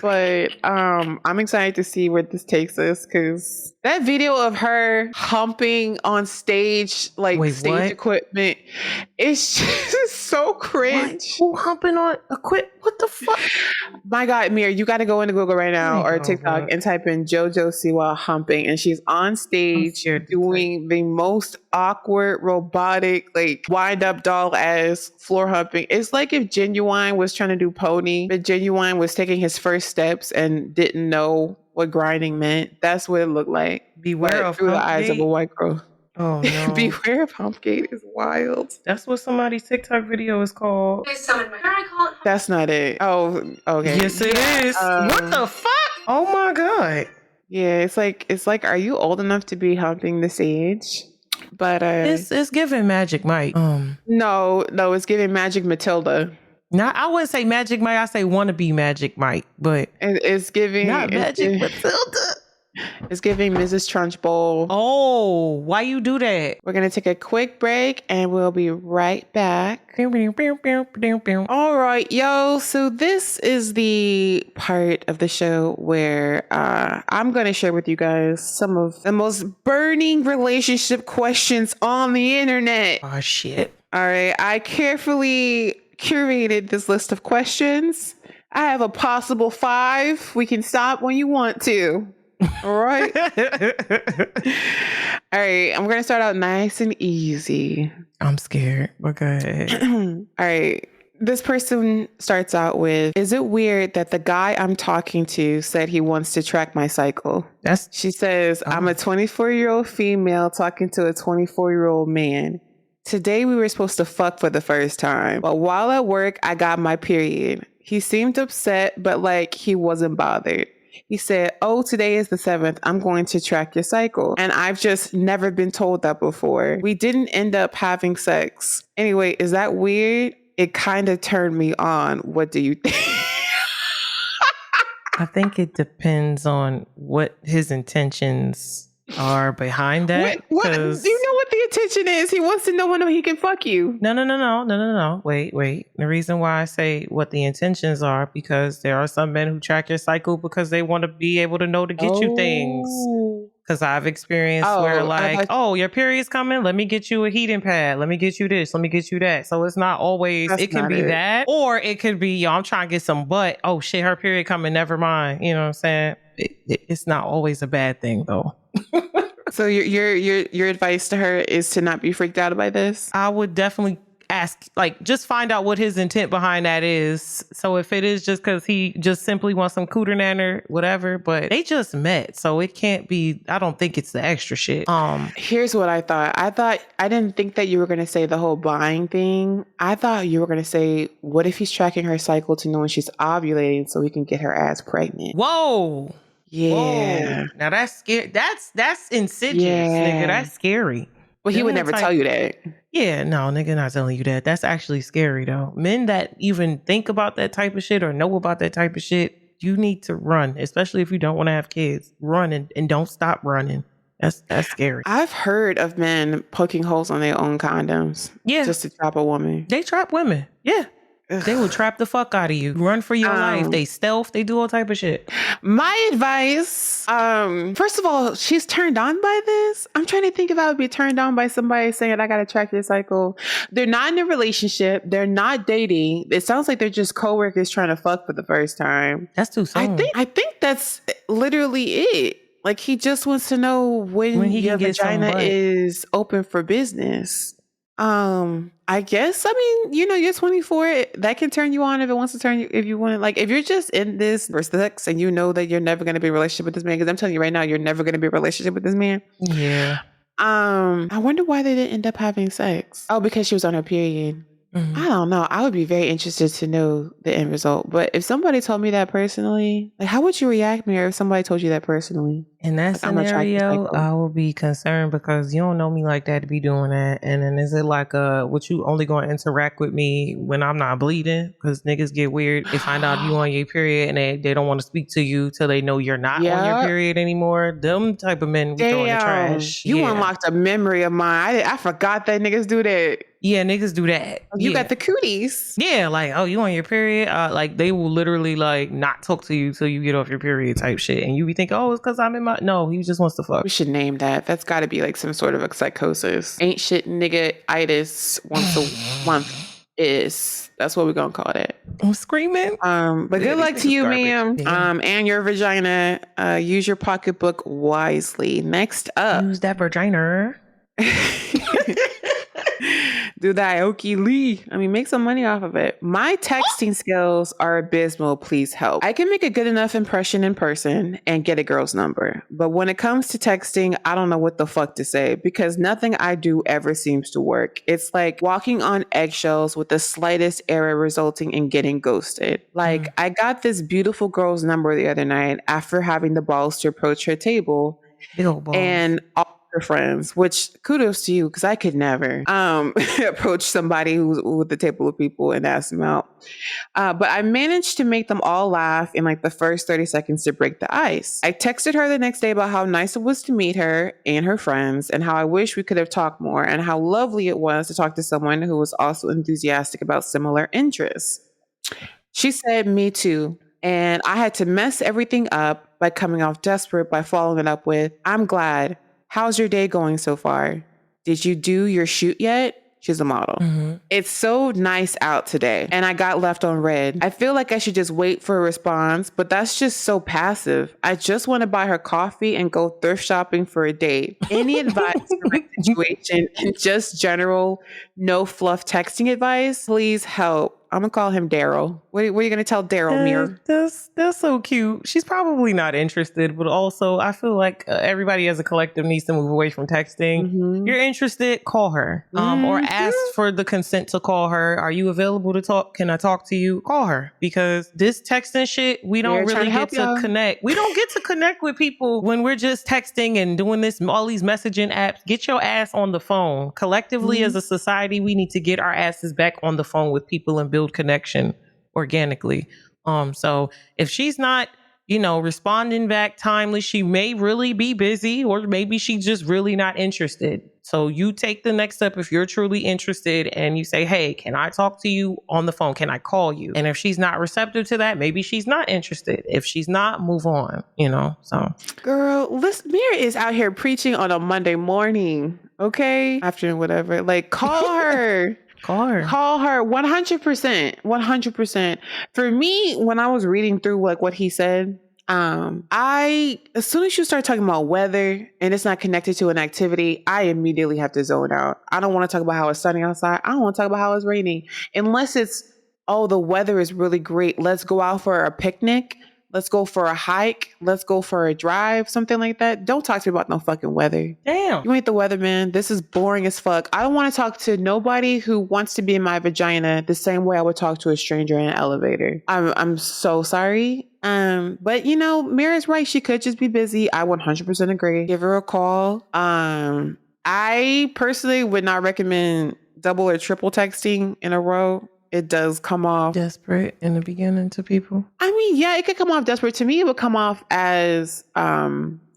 But I'm excited to see where this takes us, because that video of her humping on stage, like stage equipment, it's just so cringe. Who humping on equipment? What the fuck? My God, Mir, you got to go into Google right now or TikTok and type in JoJo Siwa humping, and she's on stage doing the most awkward, robotic, like wind up doll ass floor humping. It's like if Genuine was trying to do pony, but Genuine was taking his first steps and didn't know what grinding meant. That's what it looked like. Beware of through the eyes of a white girl. Oh no. Beware of Humpgate is wild. That's what somebody's TikTok video is called. That's not it. Oh, okay. Yes, it is. What the fuck? Oh my God. Yeah, it's like, are you old enough to be humping this age? But it's giving Magic Mike. No, it's giving Magic Matilda. Now, I wouldn't say Magic Mike. I say wannabe Magic Mike, but it's giving not Magic Matilda. It's giving Mrs. Trunchbull. Oh, why you do that? We're gonna take a quick break and we'll be right back. All right, yo. So this is the part of the show where I'm gonna share with you guys some of the most burning relationship questions on the internet. Oh shit. All right, I carefully curated this list of questions. I have a possible 5. We can stop when you want to. All right. All right. I'm going to start out nice and easy. I'm scared, but go ahead. All right. This person starts out with, is it weird that the guy I'm talking to said he wants to track my cycle? She says, I'm a 24-year-old female talking to a 24-year-old man. Today we were supposed to fuck for the first time, but while at work, I got my period. He seemed upset, but like he wasn't bothered. He said, oh, today is the 7th. I'm going to track your cycle. And I've just never been told that before. We didn't end up having sex. Anyway, is that weird? It kind of turned me on. What do you think? I think it depends on what his intentions are behind that. What? Do you know what the intention is? He wants to know when he can fuck you. No. Wait. The reason why I say what the intentions are, because there are some men who track your cycle because they want to be able to know to get you things. Because I've experienced where like, your period's coming. Let me get you a heating pad. Let me get you this. Let me get you that. So it's not always, it can be that. Or it could be, I'm trying to get some butt. Oh shit, her period coming. Never mind. You know what I'm saying? It's not always a bad thing though. So your advice to her is to not be freaked out by this? I would definitely ask, like, just find out what his intent behind that is. So if it is just because he just simply wants some cooter nanner, whatever, but they just met. So it can't be, I don't think it's the extra shit. Here's what I thought. I didn't think that you were going to say the whole buying thing. I thought you were going to say, what if he's tracking her cycle to know when she's ovulating so he can get her ass pregnant? Whoa. Yeah. Whoa. Now that's scary. That's insidious, nigga. That's scary. Well, he would never tell you that. Yeah, no, nigga not telling you that. That's actually scary, though. Men that even think about that type of shit or know about that type of shit, you need to run, especially if you don't want to have kids. Run and don't stop running. That's scary. I've heard of men poking holes on their own condoms. Yeah. Just to trap a woman. They trap women. Yeah. Ugh. They will trap the fuck out of you. Run for your life. They stealth. They do all type of shit. My advice, first of all, she's turned on by this. I'm trying to think if I would be turned on by somebody saying, I got to track your cycle. They're not in a relationship. They're not dating. It sounds like they're just coworkers trying to fuck for the first time. That's too soon. I think that's literally it. Like, he just wants to know when your vagina is open for business. I guess, I mean, you're 24. That can turn you on if it wants to turn you, if you want to, like, if you're just in this for sex and you know that you're never going to be in a relationship with this man, because I'm telling you right now, you're never going to be in a relationship with this man. Yeah. I wonder why they didn't end up having sex. Oh, because she was on her period. Mm-hmm. I don't know. I would be very interested to know the end result. But if somebody told me that personally, like, how would you react, Mary, if somebody told you that personally? In that scenario, I will be concerned because you don't know me like that to be doing that. And then is it like, what you only going to interact with me when I'm not bleeding? Because niggas get weird. They find out you on your period and they don't want to speak to you till they know you're not on your period anymore. Them type of men we throw in the trash. You unlocked a memory of mine. I forgot that niggas do that. Yeah, niggas do that. You got the cooties. Yeah, like, oh, you on your period? Like, they will literally, like, not talk to you till you get off your period type shit. And you be thinking, oh, it's because I'm in my... No, he just wants to fuck. We should name that. That's got to be, like, some sort of a psychosis. Ain't shit nigga-itis once a month is. That's what we're going to call it. I'm screaming. But good luck to you, ma'am. And your vagina. Use your pocketbook wisely. Next up. Use that vagina. Do that Aoki Lee. I mean, make some money off of it. My texting skills are abysmal. Please help. I can make a good enough impression in person and get a girl's number. But when it comes to texting, I don't know what the fuck to say because nothing I do ever seems to work. It's like walking on eggshells with the slightest error resulting in getting ghosted. Like, I got this beautiful girl's number the other night after having the balls to approach her table. And all her friends, which kudos to you because I could never approach somebody who's with the table of people and ask them out. But I managed to make them all laugh in like the first 30 seconds to break the ice. I texted her the next day about how nice it was to meet her and her friends and how I wish we could have talked more and how lovely it was to talk to someone who was also enthusiastic about similar interests. She said, me too. And I had to mess everything up by coming off desperate by following it up with, I'm glad. How's your day going so far? Did you do your shoot yet? She's a model. Mm-hmm. It's so nice out today. And I got left on red. I feel like I should just wait for a response, but that's just so passive. I just want to buy her coffee and go thrift shopping for a date. Any advice for my situation and just general no fluff texting advice? Please help. I'm going to call him Daryl. What are you going to tell Daryl, Mir? That's so cute. She's probably not interested, but also I feel like everybody as a collective needs to move away from texting. Mm-hmm. You're interested, call her. Or ask for the consent to call her. Are you available to talk? Can I talk to you? Call her. Because this texting shit, we don't really get to connect. We don't get to connect with people when we're just texting and doing all these messaging apps. Get your ass on the phone. Collectively as a society, we need to get our asses back on the phone with people and build connection organically. So if she's not, responding back timely, she may really be busy or maybe she's just really not interested. So you take the next step if you're truly interested and you say, hey, can I talk to you on the phone? Can I call you? And if she's not receptive to that, maybe she's not interested. If she's not, move on, so. Girl, listen, Mira is out here preaching on a Monday morning, okay? Afternoon, whatever. Like, call her. Call her 100%. For me, when I was reading through like what he said, As soon as you start talking about weather and it's not connected to an activity, I immediately have to zone out. I don't want to talk about how it's sunny outside. I don't want to talk about how it's raining. Unless it's, oh, the weather is really great. Let's go out for a picnic. Let's go for a hike. Let's go for a drive, something like that. Don't talk to me about no fucking weather. Damn. You ain't the weatherman. This is boring as fuck. I don't want to talk to nobody who wants to be in my vagina the same way I would talk to a stranger in an elevator. I'm so sorry. But Mira's right. She could just be busy. I 100% agree. Give her a call. I personally would not recommend double or triple texting in a row. It does come off desperate in the beginning to people. I mean, yeah, it could come off desperate. To me, it would come off as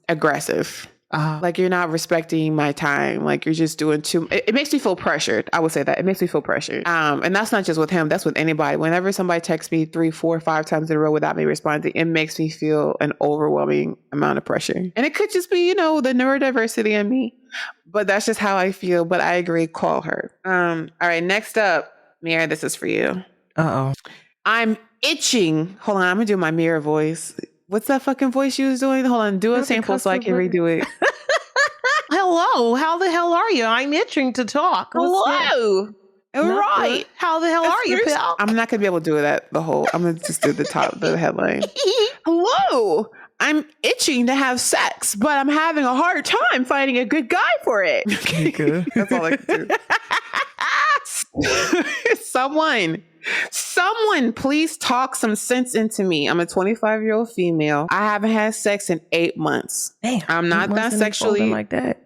aggressive. Like you're not respecting my time. Like you're just doing too. It makes me feel pressured. I would say that it makes me feel pressured. And that's not just with him. That's with anybody. Whenever somebody texts me 3, 4, 5 times in a row without me responding, it makes me feel an overwhelming amount of pressure. And it could just be, the neurodiversity in me. But that's just how I feel. But I agree. Call her. All right. Next up. Mira, this is for you. Uh-oh. I'm itching. Hold on, I'm gonna do my Mira voice. What's that fucking voice you was doing? Hold on, do a sample so I can redo it. Hello, how the hell are you? I'm itching to talk. Hello. Right. How the hell are you, pal? I'm not gonna be able to do that the whole. I'm gonna just do the headline. Hello. I'm itching to have sex, but I'm having a hard time finding a good guy for it. Okay. That's all I can do. Someone please talk some sense into me. I'm a 25-year-old female. I haven't had sex in 8 months. Damn, I'm not that sexually like that.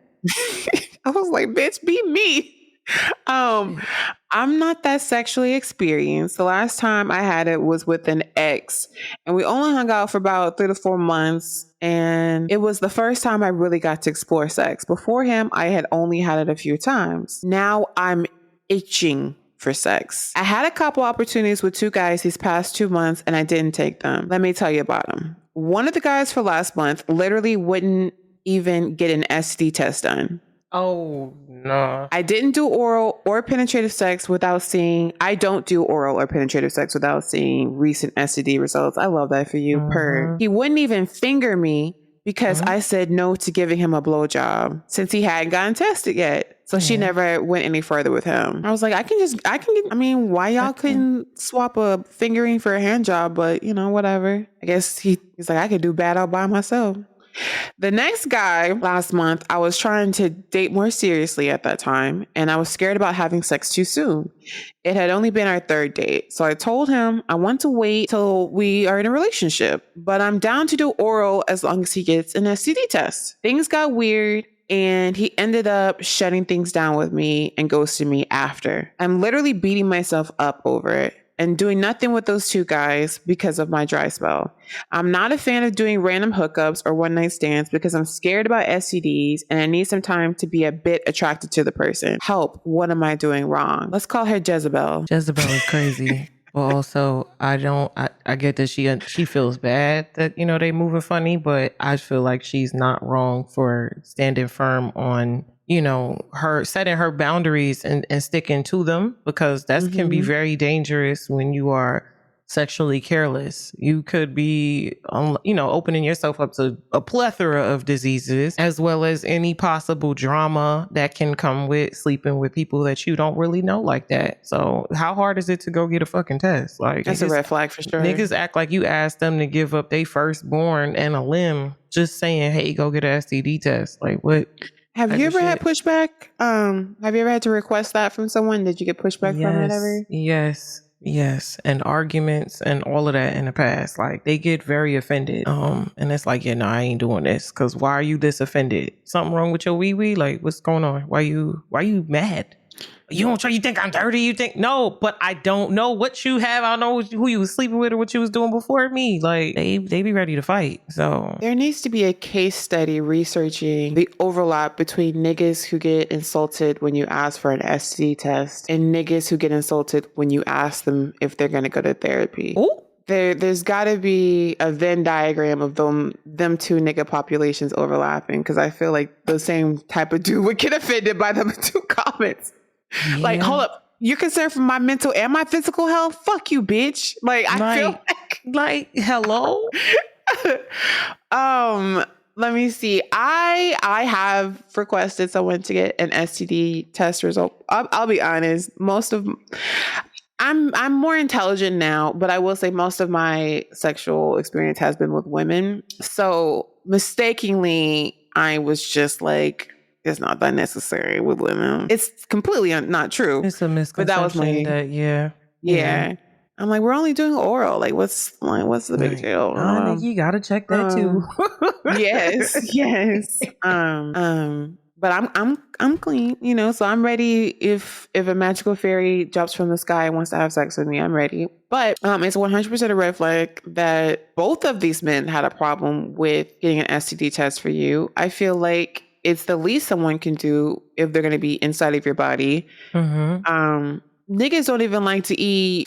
I was like, bitch, be me. I'm not that sexually experienced. The last time I had it was with an ex, and we only hung out for about 3 to 4 months. And it was the first time I really got to explore sex. Before him, I had only had it a few times. Now I'm itching for sex. I had a couple opportunities with 2 guys these past 2 months, and I didn't take them. Let me tell you about them. One of the guys for last month literally wouldn't even get an STD test done. Oh, no. I didn't do oral or penetrative sex without seeing, I don't do oral or penetrative sex without seeing recent STD results. I love that for you. Purr. He wouldn't even finger me because I said no to giving him a blowjob since he hadn't gotten tested yet. So she never went any further with him. I was like, why y'all couldn't swap a fingering for a hand job? But whatever. I guess he's like, I could do bad all by myself. The next guy last month, I was trying to date more seriously at that time, and I was scared about having sex too soon. It had only been our 3rd date. So I told him I want to wait till we are in a relationship, but I'm down to do oral as long as he gets an STD test. Things got weird, and he ended up shutting things down with me and ghosting me after. I'm literally beating myself up over it and doing nothing with those 2 guys because of my dry spell. I'm not a fan of doing random hookups or one-night stands because I'm scared about STDs and I need some time to be a bit attracted to the person. Help, what am I doing wrong? Let's call her Jezebel. Jezebel is crazy. Well, also, I get that she feels bad that, they moving funny, but I feel like she's not wrong for standing firm on her setting her boundaries and sticking to them, because that can be very dangerous when you are sexually careless. You could be, opening yourself up to a plethora of diseases, as well as any possible drama that can come with sleeping with people that you don't really know like that. So how hard is it to go get a fucking test? Like, that's a red flag for sure. Niggas act like you asked them to give up their firstborn and a limb just saying, hey, go get an STD test. Like, what? Have you ever had pushback? Have you ever had to request that from someone? Did you get pushback from it ever? Yes. And arguments and all of that in the past. Like, they get very offended. And it's like, I ain't doing this. Cause why are you this offended? Something wrong with your wee-wee? Like, what's going on? Why you mad? You don't try. You think I'm dirty? You think no? But I don't know what you have. I don't know who you was sleeping with or what you was doing before me. Like they be ready to fight. So there needs to be a case study researching the overlap between niggas who get insulted when you ask for an STD test and niggas who get insulted when you ask them if they're going to go to therapy. Ooh. There's got to be a Venn diagram of them 2 nigga populations overlapping, because I feel like the same type of dude would get offended by them 2 comments. Yeah. Like, hold up, you're concerned for my mental and my physical health? Fuck you, bitch. Like, I feel like hello? Let me see. I have requested someone to get an STD test result. I'll be honest. I'm more intelligent now, but I will say most of my sexual experience has been with women. So mistakenly, I was just like, it's not that necessary with women. It's completely not true. It's a misconception. But that was yeah. I'm like, we're only doing oral. Like, what's the big deal? You gotta check that too. yes. But I'm clean, you know. So I'm ready. If a magical fairy drops from the sky and wants to have sex with me, I'm ready. But it's 100% a red flag that both of these men had a problem with getting an STD test for you. I feel like it's the least someone can do if they're going to be inside of your body. Mm-hmm. Niggas don't even like to eat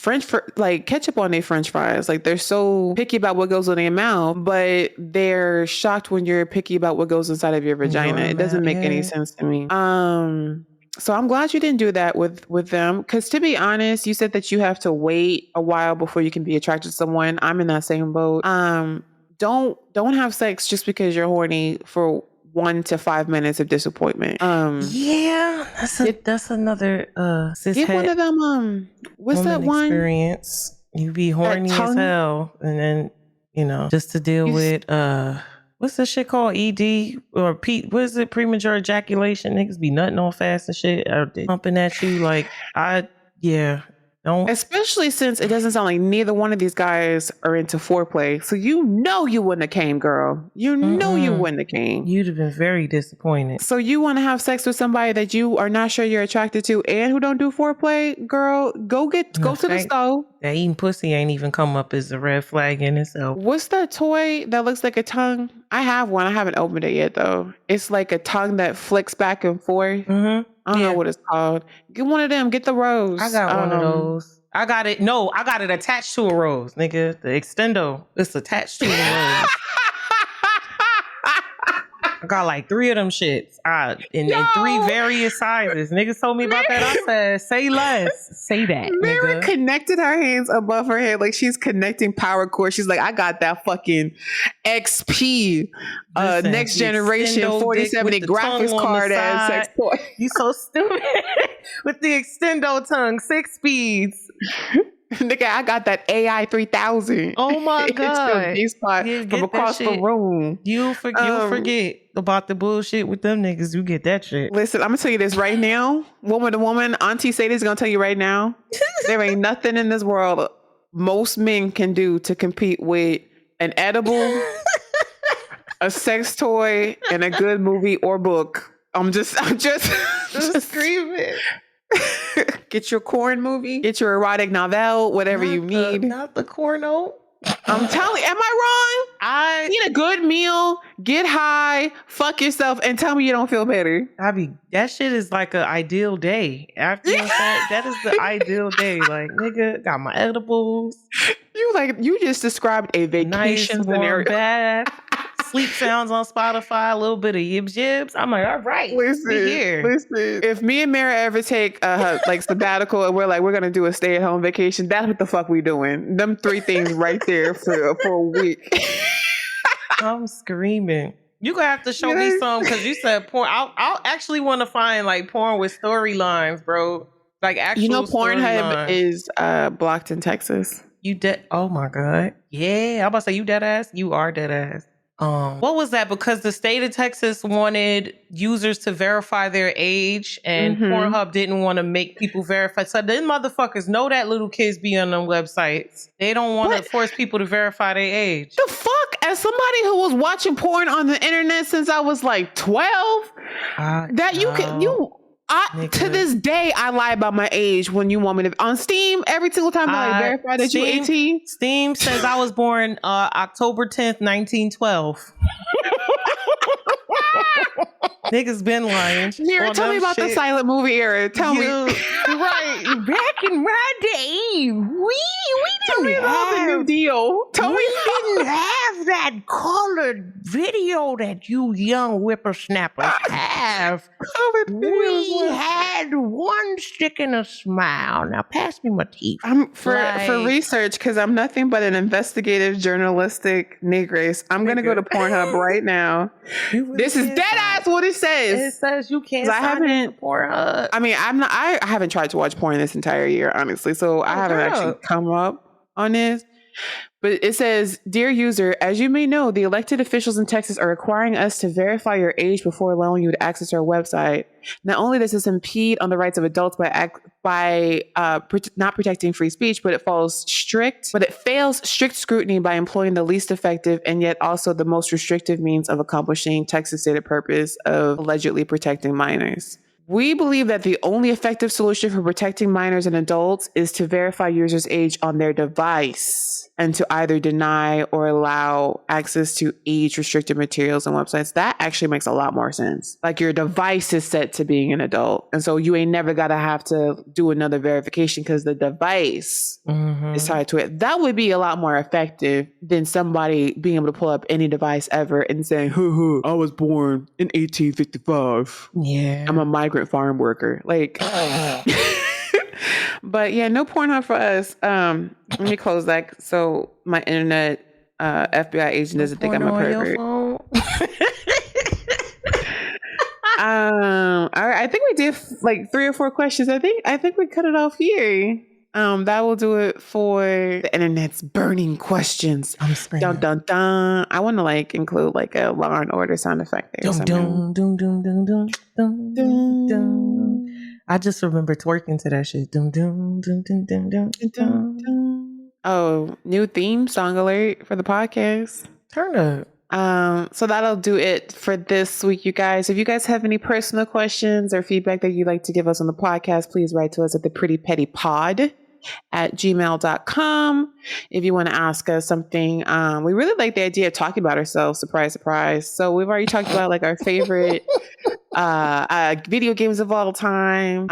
ketchup on their French fries. Like, they're so picky about what goes in their mouth, but they're shocked when you're picky about what goes inside of your vagina. It doesn't make any sense to me. So I'm glad you didn't do that with them. Because to be honest, you said that you have to wait a while before you can be attracted to someone. I'm in that same boat. Don't have sex just because you're horny for 1 to 5 minutes of disappointment. That's another get one of them. What's that one experience? You be horny as hell, and then just to deal with what's that shit called? ED or what is it? Premature ejaculation. Niggas be nutting on fast and shit. Or they pumping at you like Don't. Especially since it doesn't sound like neither one of these guys are into foreplay. So you wouldn't have came, girl. You wouldn't have came. You'd have been very disappointed. So you want to have sex with somebody that you are not sure you're attracted to and who don't do foreplay? Girl, go to the stove. That eating pussy ain't even come up as a red flag in itself. What's that toy that looks like a tongue? I have one. I haven't opened it yet, though. It's like a tongue that flicks back and forth. Mm-hmm. I don't know what it's called. Get one of them. Get the rose. I got one of those. I got it. No, I got it attached to a rose, nigga. The extendo. It's attached to a rose. I got like 3 of them shits. In 3 various sizes. Niggas told me about that. I said, say less. Say that. Mary connected her hands above her head like she's connecting power cord. She's like, I got that fucking XP next generation 4070 graphics card as sex toy. You so stupid. With the extendo tongue, 6 speeds. Nigga, I got that AI 3000. Oh my God. From across the room. You'll forget about the bullshit with them niggas. You get that shit. Listen, I'm gonna tell you this right now. Woman to woman, Auntie Sadie's gonna tell you right now. There ain't nothing in this world most men can do to compete with an edible, a sex toy, and a good movie or book. I'm just screaming. Get your corn movie, get your erotic novel, whatever you need. Not the corno. I'm telling you, am I wrong? I eat a good meal, get high, fuck yourself, and tell me you don't feel better. That shit is like an ideal day. After that is the ideal day. Like, nigga, got my edibles. You just described a vacation scenario. Bath. Sleep sounds on Spotify, a little bit of yibs. I'm like, all right, listen. If me and Mara ever take sabbatical and we're gonna do a stay-at-home vacation, that's what the fuck we doing. Them 3 things right there for a week. I'm screaming. You gonna have to show me some because you said porn. I'll actually want to find like porn with storylines, bro. Like actual. Pornhub is blocked in Texas. You dead? Oh my God. Yeah, I'm about to say you dead ass. You are dead ass. What was that? Because the state of Texas wanted users to verify their age and Pornhub didn't want to make people verify. So them motherfuckers know that little kids be on them websites. They don't want to force people to verify their age. The fuck? As somebody who was watching porn on the internet since I was like 12, to this day, I lie about my age when you want me to. On Steam, every single time I verify that you're 18. Steam says I was born October 10th, 1912. Niggas been lying. Mira, tell me about the silent movie era. Tell me. Right. Back in my day, we didn't have the New Deal. We didn't have that colored video that you young whippersnappers have. We had one stick and a smile. Now pass me my teeth. For research, because I'm nothing but an investigative journalistic negress. I'm going to go to Pornhub right now. This is dead ass what it says. It says you can't sign in for Pornhub. I mean, I haven't tried to watch porn this entire year, honestly. So I haven't actually come up on this. But it says, dear user, as you may know, the elected officials in Texas are requiring us to verify your age before allowing you to access our website. Not only does this impede on the rights of adults by not protecting free speech, but it fails strict scrutiny by employing the least effective and yet also the most restrictive means of accomplishing Texas' stated purpose of allegedly protecting minors. We believe that the only effective solution for protecting minors and adults is to verify users' age on their device and to either deny or allow access to age-restricted materials and websites. That actually makes a lot more sense. Like your device is set to being an adult. And so you ain't never got to have to do another verification because the device is tied to it. That would be a lot more effective than somebody being able to pull up any device ever and saying, I was born in 1855. Yeah. I'm a migrant farm worker. Like... But yeah, no Pornhub for us. Let me close that so my internet FBI agent doesn't think I'm a pervert. All right, I think we did like 3 or 4 questions. I think we cut it off here. That will do it for the internet's burning questions. I'm screaming. Dun dun dun. I want to like include like a Law and Order sound effect there. Dun, dun, dun, dun, dun, dun, dun, dun. I just remember twerking to that shit. Dun, dun, dun, dun, dun, dun, dun, dun. Oh, new theme song alert for the podcast. Turn up. So that'll do it for this week, you guys. If you guys have any personal questions or feedback that you'd like to give us on the podcast, please write to us at theprettypettypod@gmail.com. If you want to ask us something, we really like the idea of talking about ourselves. Surprise, surprise. So we've already talked about like our favorite video games of all time.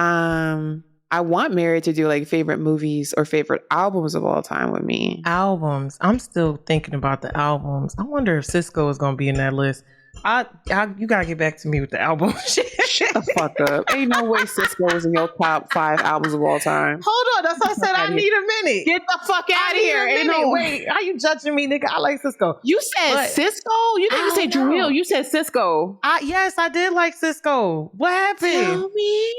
I want Mary to do like favorite movies or favorite albums of all time with me. Albums. I'm still thinking about the albums. I wonder if Cisco is going to be in that list. You gotta get back to me with the album shit. Shut the fuck up. Ain't no way Cisco is in your top 5 albums of all time. Hold on, that's what I said. I need a minute. Get the fuck out of here. Ain't no way. How you judging me, nigga? I like Cisco. You said Cisco? You didn't say Jamil. You said Cisco. Yes, I did like Cisco. What happened? Tell me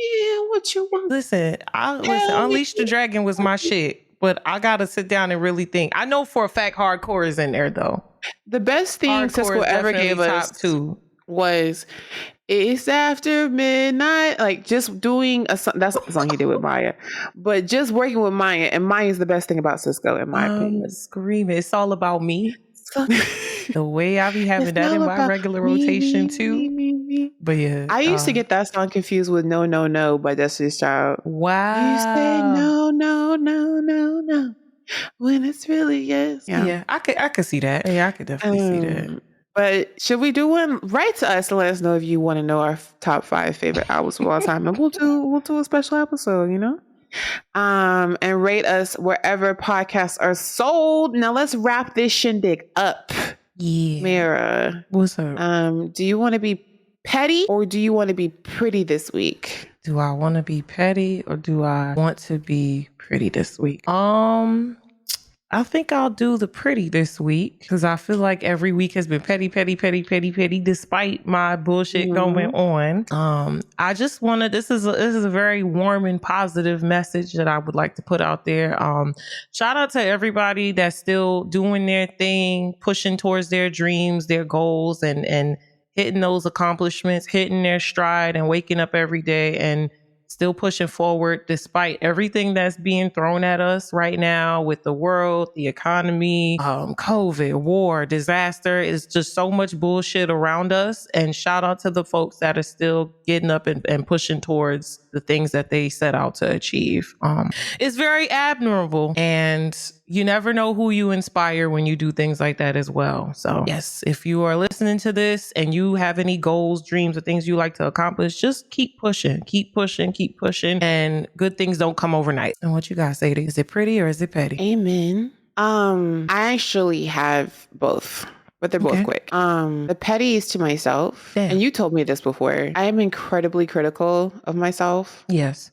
what you want. Listen, Unleash the Dragon was my shit. But I gotta sit down and really think. I know for a fact Hardcore is in there though. The best thing Cisco ever gave us was "It's After Midnight." Like just doing a song. That's a song he did with Maya. But just working with Maya, and Maya is the best thing about Cisco in my opinion. Screaming. It's all about me. The way I be having that in my regular rotation too. But yeah. I used to get that song confused with No No No by Destiny's Child. Wow. You say no, no, no, no, no. When it's really yes. Yeah, I could see that. Yeah, I could definitely see that. But should we do one? Write to us and let us know if you want to know our top 5 favorite albums of all time, and we'll do a special episode. You know, and rate us wherever podcasts are sold. Now let's wrap this shindig up. Yeah, Mira, what's up? Do you want to be petty or do you want to be pretty this week? Do I want to be petty or do I want to be pretty this week? I think I'll do the pretty this week because I feel like every week has been petty, despite my bullshit going on. I just want to, this is a very warm and positive message that I would like to put out there. Shout out to everybody that's still doing their thing, pushing towards their dreams, their goals, and hitting those accomplishments, hitting their stride and waking up every day and still pushing forward despite everything that's being thrown at us right now with the world, the economy, COVID, war, disaster. It's just so much bullshit around us. And shout out to the folks that are still getting up and pushing towards the things that they set out to achieve. It's very admirable. And you never know who you inspire when you do things like that as well. So yes, if you are listening to this and you have any goals, dreams, or things you like to accomplish, just keep pushing, and good things don't come overnight. And what you guys say? Is it pretty or is it petty? Amen. I actually have both, but they're both quick. The petty is to myself. Damn. And you told me this before. I am incredibly critical of myself. Yes.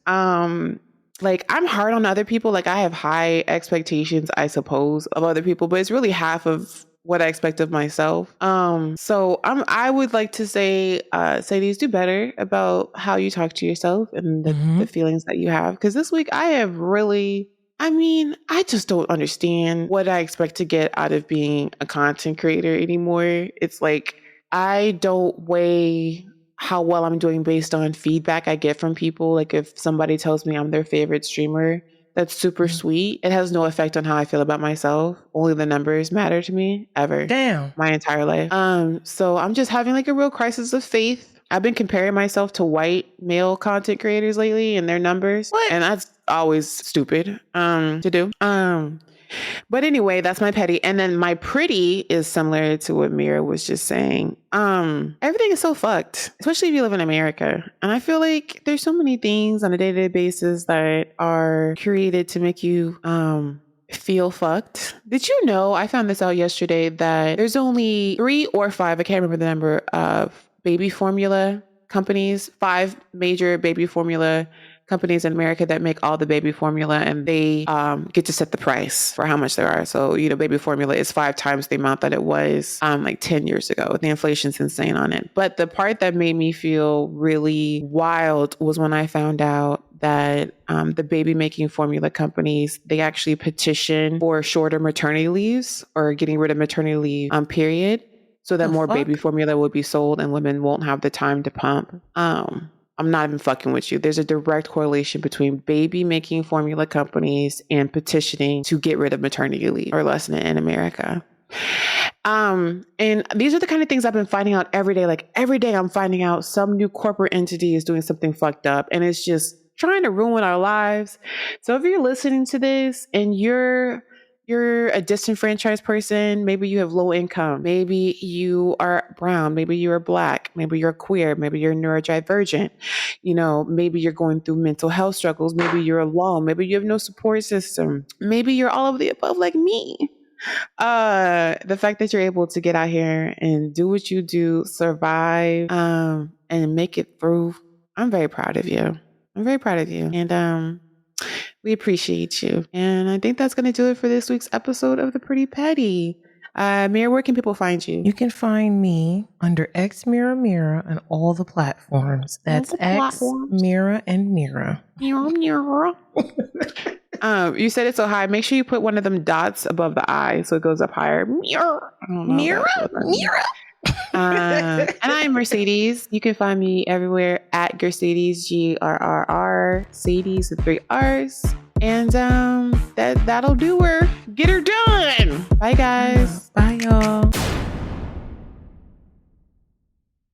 Like I'm hard on other people. Like I have high expectations, I suppose, of other people, but it's really half of what I expect of myself. So I would like to say these do better about how you talk to yourself and the feelings that you have. Because this week I have really, I just don't understand what I expect to get out of being a content creator anymore. It's like I don't weigh how well I'm doing based on feedback I get from people. Like if somebody tells me I'm their favorite streamer, that's super sweet. It has no effect on how I feel about myself. Only the numbers matter to me ever. Damn. My entire life. So I'm just having like a real crisis of faith. I've been comparing myself to white male content creators lately and their numbers. What? And that's always stupid to do. But anyway, that's my petty. And then my pretty is similar to what Mira was just saying. Everything is so fucked, especially if you live in America. And I feel like there's so many things on a day-to-day basis that are created to make you feel fucked. Did you know, I found this out yesterday, that there's only 3 or 5, I can't remember the number, of baby formula companies, 5 major baby formula companies in America that make all the baby formula, and they get to set the price for how much there are. So, baby formula is 5 times the amount that it was like 10 years ago. The inflation's insane on it. But the part that made me feel really wild was when I found out that the baby making formula companies, they actually petition for shorter maternity leaves or getting rid of maternity leave period, so that more baby formula will be sold and women won't have the time to pump. I'm not even fucking with you. There's a direct correlation between baby making formula companies and petitioning to get rid of maternity leave or lessen it in America. And these are the kind of things I've been finding out every day. Like every day I'm finding out some new corporate entity is doing something fucked up, and it's just trying to ruin our lives. So if you're listening to this and you're a disenfranchised person, maybe you have low income, maybe you are brown, maybe you are black, maybe you're queer, maybe you're neurodivergent, maybe you're going through mental health struggles, maybe you're alone, maybe you have no support system, maybe you're all of the above like me. The fact that you're able to get out here and do what you do, survive, and make it through, I'm very proud of you. And we appreciate you. And I think that's going to do it for this week's episode of The Pretty Petty. Mira, where can people find you? You can find me under X Mira Mira on all the platforms. That's X Mira and Mira. Mira. You said it so high. Make sure you put one of them dots above the I so it goes up higher. Mira. And I'm Mercedes. You can find me everywhere at Gercedes, GRRR, Sadie's with 3 R's. And that'll do her. Get her done. Bye, guys. Bye, y'all.